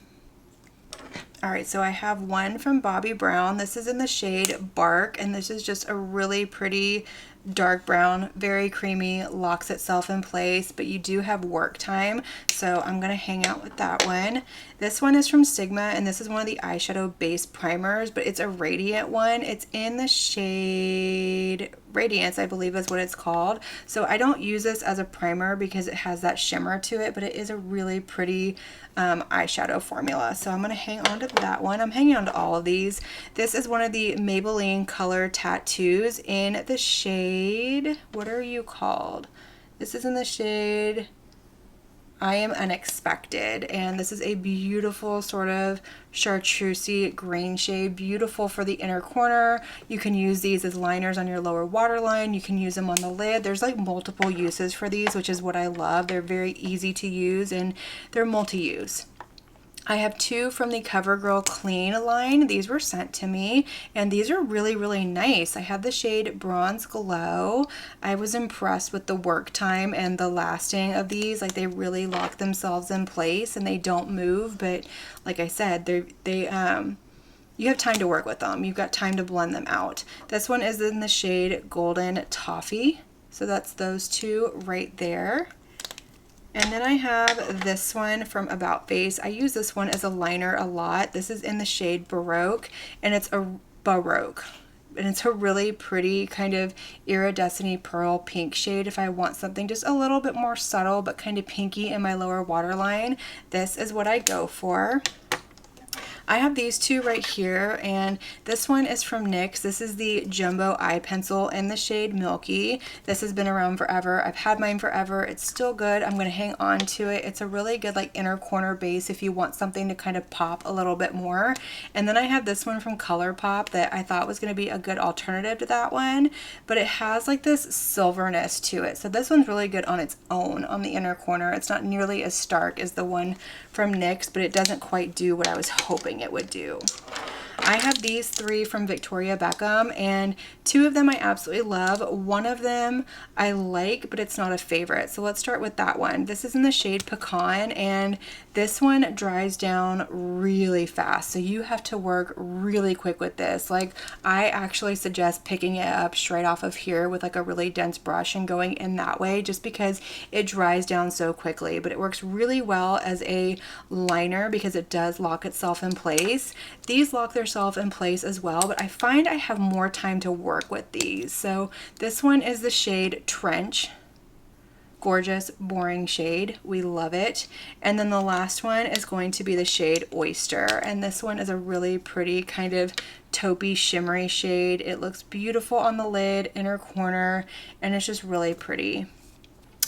All right, so I have one from Bobbi Brown. This is in the shade Bark, and this is just a really pretty dark brown, very creamy, locks itself in place, but you do have work time, so I'm gonna hang out with that one. This one is from Sigma, and this is one of the eyeshadow base primers, but it's a radiant one. It's in the shade Radiance, I believe is what it's called. So I don't use this as a primer because it has that shimmer to it, but it is a really pretty eyeshadow formula. So I'm going to hang on to that one. I'm hanging on to all of these. This is one of the Maybelline Color Tattoos in the shade, what are you called? This is in the shade I Am Unexpected, and this is a beautiful sort of chartreusey green shade, beautiful for the inner corner. You can use these as liners on your lower waterline. You can use them on the lid. There's like multiple uses for these, which is what I love. They're very easy to use and they're multi-use. I have two from the CoverGirl Clean line. These were sent to me, and these are really, really nice. I have the shade Bronze Glow. I was impressed with the work time and the lasting of these. Like, they really lock themselves in place and they don't move, but like I said, you have time to work with them. You've got time to blend them out. This one is in the shade Golden Toffee. So that's those two right there. And then I have this one from About Face. I use this one as a liner a lot. This is in the shade Baroque, and it's a Baroque. And it's a really pretty kind of iridescent pearl pink shade. If I want something just a little bit more subtle but kind of pinky in my lower waterline, this is what I go for. I have these two right here, and this one is from NYX. This is the Jumbo Eye Pencil in the shade Milky. This has been around forever. I've had mine forever. It's still good. I'm going to hang on to it. It's a really good like inner corner base if you want something to kind of pop a little bit more. And then I have this one from Colourpop that I thought was going to be a good alternative to that one, but it has like this silverness to it. So this one's really good on its own on the inner corner. It's not nearly as stark as the one from NYX, but it doesn't quite do what I was hoping it would do. I have these three from Victoria Beckham, and two of them I absolutely love. One of them I like, but it's not a favorite. So let's start with that one. This is in the shade Pecan, and this one dries down really fast. So you have to work really quick with this. Like, I actually suggest picking it up straight off of here with like a really dense brush and going in that way, just because it dries down so quickly. But it works really well as a liner because it does lock itself in place. These lock themselves in place as well, but I find I have more time to work with these. So this one is the shade Trench. Gorgeous, boring shade. We love it. And then the last one is going to be the shade Oyster. And this one is a really pretty kind of taupey, shimmery shade. It looks beautiful on the lid, inner corner, and it's just really pretty.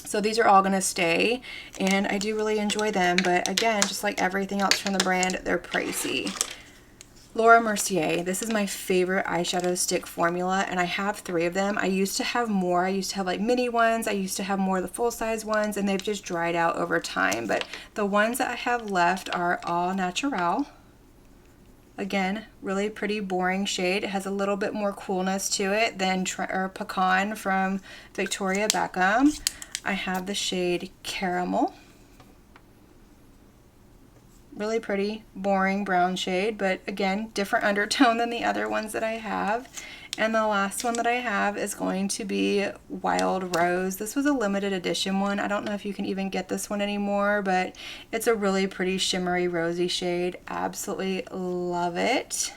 So these are all going to stay, and I do really enjoy them. But again, just like everything else from the brand, they're pricey. Laura Mercier, this is my favorite eyeshadow stick formula, and I have three of them. I used to have more. I used to have like mini ones. I used to have more of the full-size ones, and they've just dried out over time. But the ones that I have left are All Natural. Again, really pretty boring shade. It has a little bit more coolness to it than Pecan from Victoria Beckham. I have the shade Caramel. Really pretty, boring brown shade, but again, different undertone than the other ones that I have. And the last one that I have is going to be Wild Rose. This was a limited edition one. I don't know if you can even get this one anymore, but it's a really pretty shimmery rosy shade. Absolutely love it.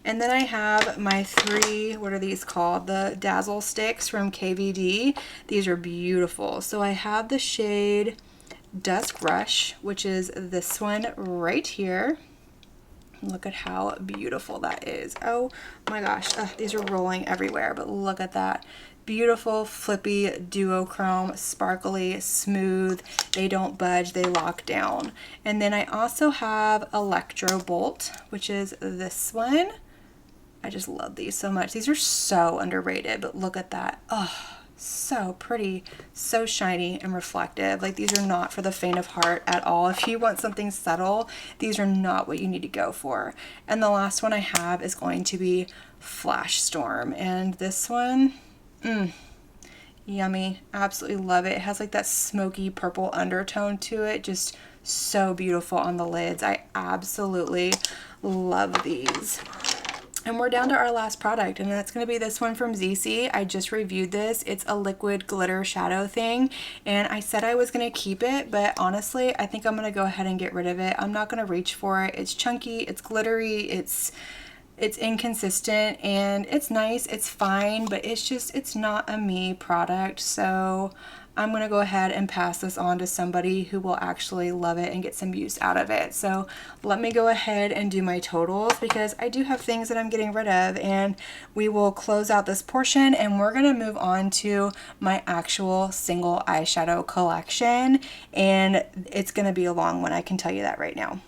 And then I have my three, what are these called? The Dazzle Sticks from KVD. These are beautiful. So I have the shade Dusk Rush, which is this one right here. Look at how beautiful that is. Oh my gosh, these are rolling everywhere, but look at that. Beautiful, flippy, duochrome, sparkly, smooth. They don't budge, they lock down. And then I also have Electro Bolt, which is this one. I just love these so much. These are so underrated, but look at that. Oh, so pretty, so shiny and reflective. Like, these are not for the faint of heart at all. If you want something subtle, these are not what you need to go for. And the last one I have is going to be Flash Storm. And this one, yummy. Absolutely love it. It has like that smoky purple undertone to it. Just so beautiful on the lids. I absolutely love these. And we're down to our last product, and that's going to be this one from ZC. I just reviewed this. It's a liquid glitter shadow thing, and I said I was going to keep it, but honestly, I think I'm going to go ahead and get rid of it. I'm not going to reach for it. It's chunky, it's glittery, it's inconsistent, and it's nice, it's fine, but it's not a me product, so I'm going to go ahead and pass this on to somebody who will actually love it and get some use out of it. So let me go ahead and do my totals, because I do have things that I'm getting rid of, and we will close out this portion and we're going to move on to my actual single eyeshadow collection, and it's going to be a long one, I can tell you that right now.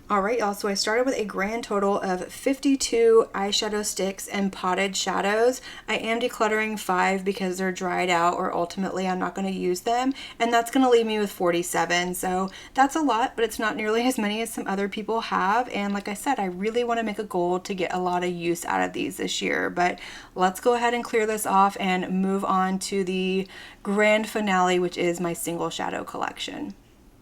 Alright y'all, so I started with a grand total of 52 eyeshadow sticks and potted shadows. I am decluttering 5 because they're dried out, or ultimately I'm not going to use them, and that's going to leave me with 47. So that's a lot, but it's not nearly as many as some other people have, and like I said, I really want to make a goal to get a lot of use out of these this year. But let's go ahead and clear this off and move on to the grand finale, which is my single shadow collection.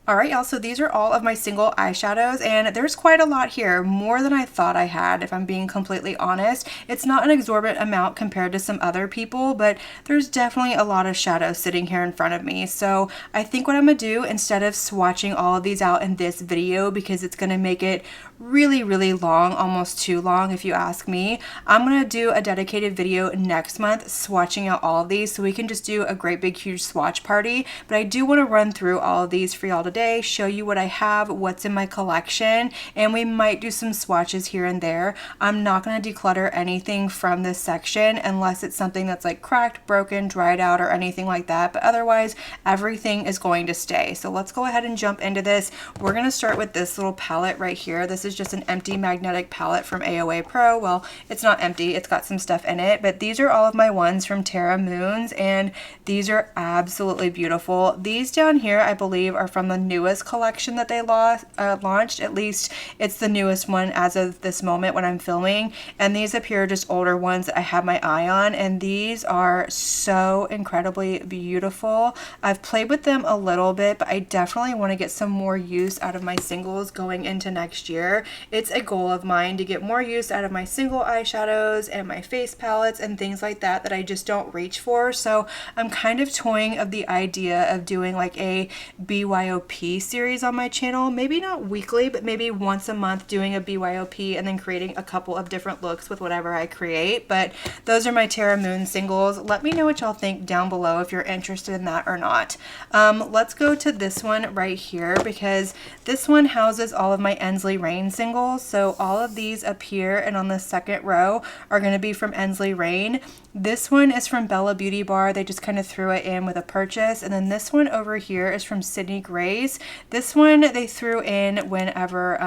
Alright y'all, so these are all of my single eyeshadows, and there's quite a lot here, more than I thought I had, if I'm being completely honest. It's not an exorbitant amount compared to some other people, but there's definitely a lot of shadows sitting here in front of me. So I think what I'm going to do, instead of swatching all of these out in this video, because it's going to make it really, really long, almost too long if you ask me, I'm going to do a dedicated video next month swatching out all of these, so we can just do a great big huge swatch party. But I do want to run through all of these for y'all today, show you what I have, what's in my collection, and we might do some swatches here and there. I'm not going to declutter anything from this section unless it's something that's like cracked, broken, dried out, or anything like that, but otherwise everything is going to stay. So let's go ahead and jump into this. We're going to start with this little palette right here. This is just an empty magnetic palette from AOA Pro. Well, it's not empty, it's got some stuff in it, but these are all of my ones from Terra Moons, and these are absolutely beautiful. These down here I believe are from the newest collection that they launched. At least it's the newest one as of this moment when I'm filming, and these up here are just older ones that I have my eye on, and these are so incredibly beautiful. I've played with them a little bit, but I definitely want to get some more use out of my singles going into next year. It's a goal of mine to get more use out of my single eyeshadows and my face palettes and things like that that I just don't reach for. So I'm kind of toying of the idea of doing like a BYOP series on my channel. Maybe not weekly, but maybe once a month doing a BYOP and then creating a couple of different looks with whatever I create. But those are my Terra Moon singles. Let me know what y'all think down below if you're interested in that or not. Let's go to this one right here, because this one houses all of my Ensley Rain singles. So all of these up here and on the second row are going to be from Ensley Rain. This one is from Bella Beauty Bar. They just kind of threw it in with a purchase. And then this one over here is from Sydney Grace. This one they threw in whenever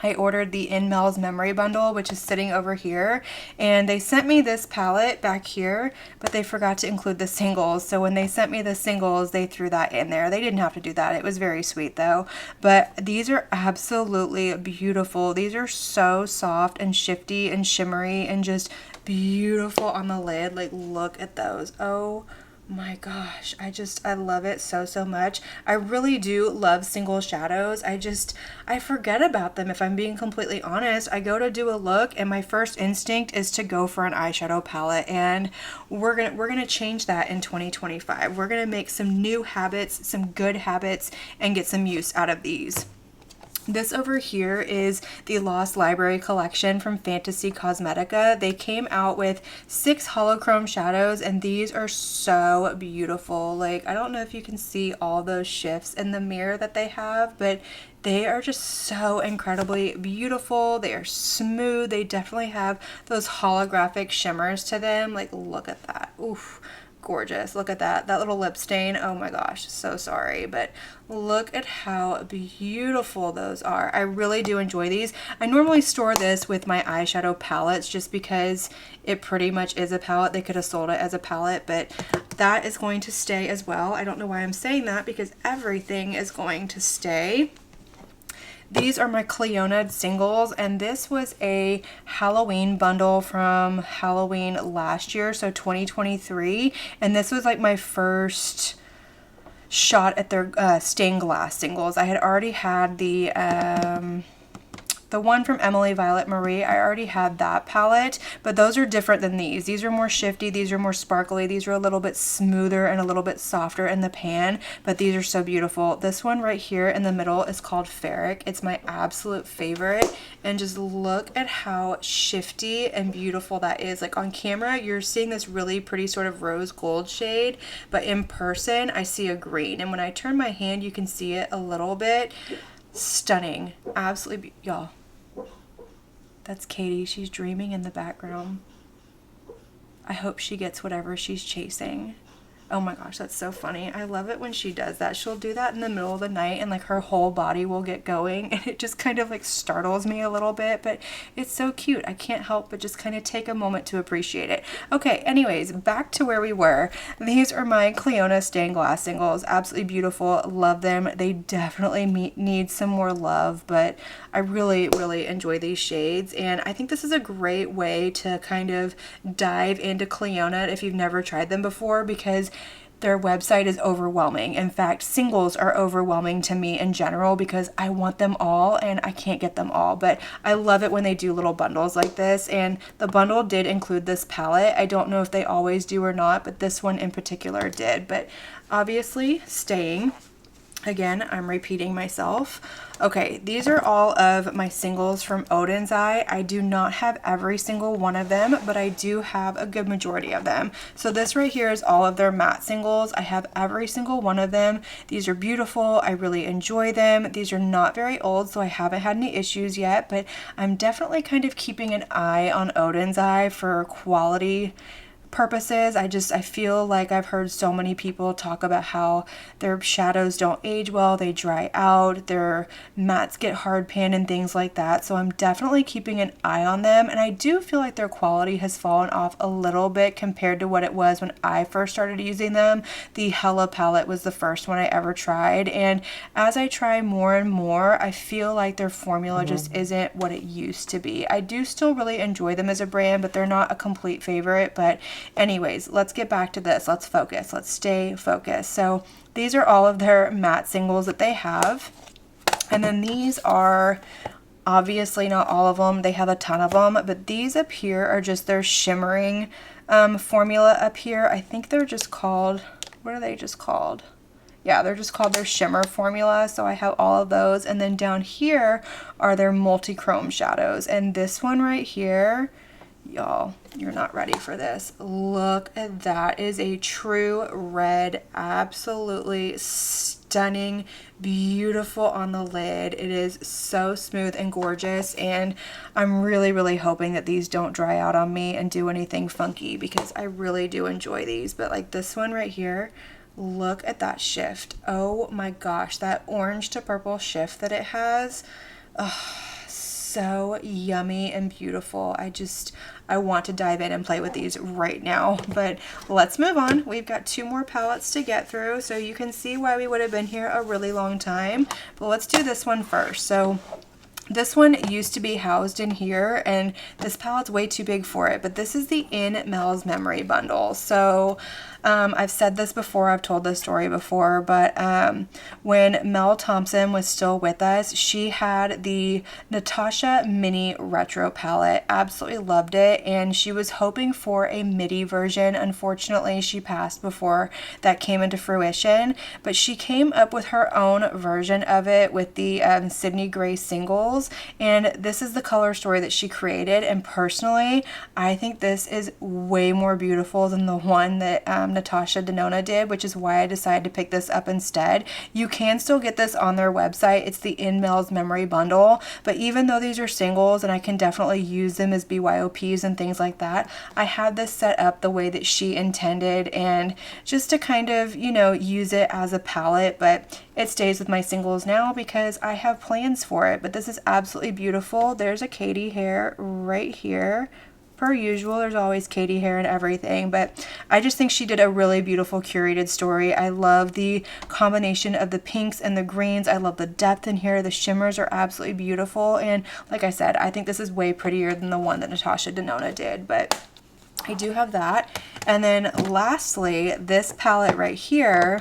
I ordered the In Mel's Memory Bundle, which is sitting over here, and they sent me this palette back here, but they forgot to include the singles. So when they sent me the singles, they threw that in there. They didn't have to do that. It was very sweet though. But these are absolutely beautiful. These are so soft and shifty and shimmery and just beautiful on the lid. Like, look at those. Oh my gosh, I love it so much. I really do love single shadows. I forget about them, if I'm being completely honest. I go to do a look and my first instinct is to go for an eyeshadow palette, and we're gonna change that in 2025. We're gonna make some new habits, some good habits, and get some use out of these. This over here is the Lost Library collection from Fantasy Cosmetica. They came out with 6 holochrome shadows, and these are so beautiful. Like, I don't know if you can see all those shifts in the mirror that they have, but they are just so incredibly beautiful. They are smooth. They definitely have those holographic shimmers to them. Like, look at that. Oof. Gorgeous. Look at that little lip stain. Oh my gosh, so sorry, but look at how beautiful those are. I really do enjoy these. I normally store this with my eyeshadow palettes just because it pretty much is a palette. They could have sold it as a palette, but that is going to stay as well. I don't know why I'm saying that, because everything is going to stay. These are my Clionad singles, and this was a Halloween bundle from Halloween last year, so 2023, and this was like my first shot at their stained glass singles. I had already had the one from Emily Violet Marie. I already had that palette, but those are different than these. These are more shifty, these are more sparkly, these are a little bit smoother and a little bit softer in the pan, but these are so beautiful. This one right here in the middle is called Ferric. It's my absolute favorite, and just look at how shifty and beautiful that is. Like, on camera, you're seeing this really pretty sort of rose gold shade, but in person, I see a green, and when I turn my hand, you can see it a little bit. Stunning. Absolutely, y'all. That's Katie. She's dreaming in the background. I hope she gets whatever she's chasing. Oh my gosh, that's so funny. I love it when she does that. She'll do that in the middle of the night, and like her whole body will get going, and it just kind of like startles me a little bit, but it's so cute. I can't help but just kind of take a moment to appreciate it. Okay, anyways, back to where we were. These are my Clionad stained glass singles. Absolutely beautiful. Love them. They definitely need some more love, but I really, really enjoy these shades, and I think this is a great way to kind of dive into Clionad if you've never tried them before, because their website is overwhelming. In fact, singles are overwhelming to me in general because I want them all and I can't get them all, but I love it when they do little bundles like this, and the bundle did include this palette. I don't know if they always do or not, but this one in particular did. But obviously staying. Again, I'm repeating myself. Okay, these are all of my singles from Odin's Eye. I do not have every single one of them, but I do have a good majority of them. So this right here is all of their matte singles. I have every single one of them. These are beautiful. I really enjoy them. These are not very old, so I haven't had any issues yet, but I'm definitely kind of keeping an eye on Odin's Eye for quality purposes. I feel like I've heard so many people talk about how their shadows don't age well, they dry out, their mattes get hard pan and things like that. So I'm definitely keeping an eye on them, and I do feel like their quality has fallen off a little bit compared to what it was when I first started using them. The Hella palette was the first one I ever tried, and as I try more and more, I feel like their formula just isn't what it used to be. I do still really enjoy them as a brand, but they're not a complete favorite. But anyways, let's get back to this. Let's focus. Let's stay focused. So these are all of their matte singles that they have. And then these are obviously not all of them. They have a ton of them, but these up here are just their shimmering formula up here. I think they're just called, what are they just called? Yeah, they're just called their shimmer formula. So I have all of those. And then down here are their multi-chrome shadows. And this one right here, y'all, you're not ready for this. Look at that. It is a true red. Absolutely stunning, beautiful on the lid. It is so smooth and gorgeous, and I'm really, really hoping that these don't dry out on me and do anything funky, because I really do enjoy these. But like this one right here, look at that shift. Oh my gosh, that orange to purple shift that it has. Oh, so yummy and beautiful. I want to dive in and play with these right now, but let's move on. We've got 2 more palettes to get through, so you can see why we would have been here a really long time, but let's do this one first. So This one used to be housed in here, and this palette's way too big for it, but this is the In Mel's Memory Bundle. So I've said this before, I've told this story before, but when Mel Thompson was still with us, she had the Natasha Mini Retro palette. Absolutely loved it, and she was hoping for a MIDI version. Unfortunately, she passed before that came into fruition, but she came up with her own version of it with the Sydney Gray singles. And this is the color story that she created, and personally I think this is way more beautiful than the one that Natasha Denona did, which is why I decided to pick this up instead. You can still get this on their website. It's the In Mel's Memory Bundle, but even though these are singles and I can definitely use them as BYOPs and things like that, I had this set up the way that she intended, and just to kind of, you know, use it as a palette, but it stays with my singles now because I have plans for it. But this is absolutely beautiful. There's a Katie hair right here. Per usual, there's always Katie hair and everything, but I just think she did a really beautiful curated story. I love the combination of the pinks and the greens. I love the depth in here. The shimmers are absolutely beautiful, and like I said, I think this is way prettier than the one that Natasha Denona did, but I do have that. And then lastly, this palette right here,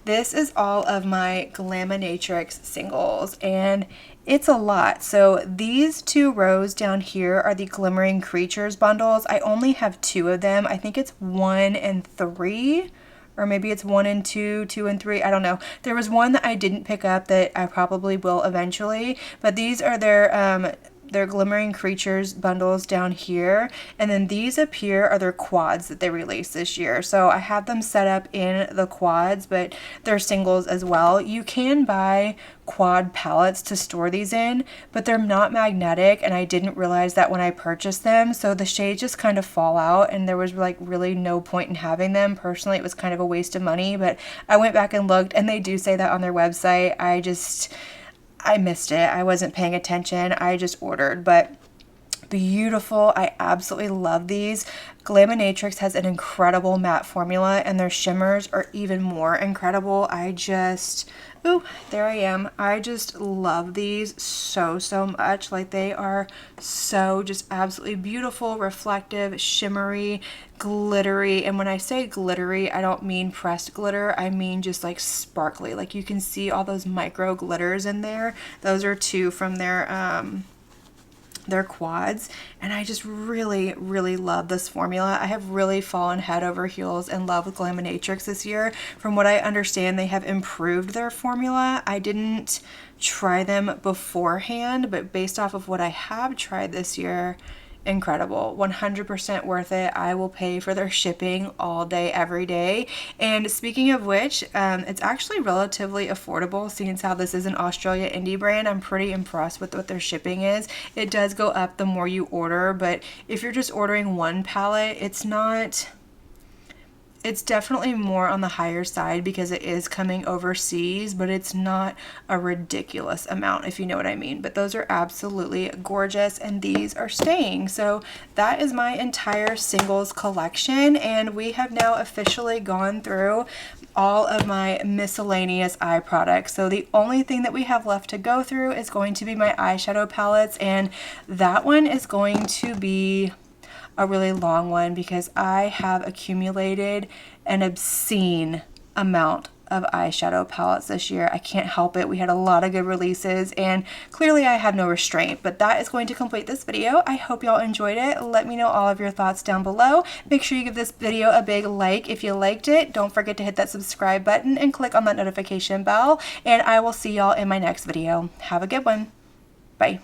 this is all of my Glaminatrix singles, and it's a lot. So these two rows down here are the Glimmering Creatures bundles. I only have 2 of them. I think it's 1 and 3, or maybe it's 1 and 2, 2 and 3, I don't know. There was one that I didn't pick up that I probably will eventually, but these are their Glimmering Creatures bundles down here, and then these up here are their quads that they released this year. So I have them set up in the quads, but they're singles as well. You can buy quad palettes to store these in, but they're not magnetic, and I didn't realize that when I purchased them, so the shades just kind of fall out, and there was like really no point in having them. Personally, it was kind of a waste of money, but I went back and looked, and they do say that on their website. I missed it. I wasn't paying attention. I just ordered, but beautiful. I absolutely love these. Glaminatrix has an incredible matte formula, and their shimmers are even more incredible. Ooh, there I am. I just love these so much. Like, they are so just absolutely beautiful, reflective, shimmery, glittery. And when I say glittery, I don't mean pressed glitter. I mean just like sparkly. Like, you can see all those micro glitters in there. Those are 2 from their quads, and I just really love this formula. I have really fallen head over heels in love with Glaminatrix this year. From what I understand, they have improved their formula. I didn't try them beforehand, but based off of what I have tried this year, incredible. 100% worth it. I will pay for their shipping all day, every day. And speaking of which, it's actually relatively affordable, seeing as how this is an Australia indie brand. I'm pretty impressed with what their shipping is. It does go up the more you order, but if you're just ordering one palette, it's definitely more on the higher side because it is coming overseas, but it's not a ridiculous amount, if you know what I mean. But those are absolutely gorgeous, and these are staying. So that is my entire singles collection, and we have now officially gone through all of my miscellaneous eye products. So the only thing that we have left to go through is going to be my eyeshadow palettes, and that one is going to be a really long one because I have accumulated an obscene amount of eyeshadow palettes this year. I can't help it. We had a lot of good releases, and clearly I have no restraint, but that is going to complete this video. I hope y'all enjoyed it. Let me know all of your thoughts down below. Make sure you give this video a big like if you liked it. Don't forget to hit that subscribe button and click on that notification bell, and I will see y'all in my next video. Have a good one. Bye.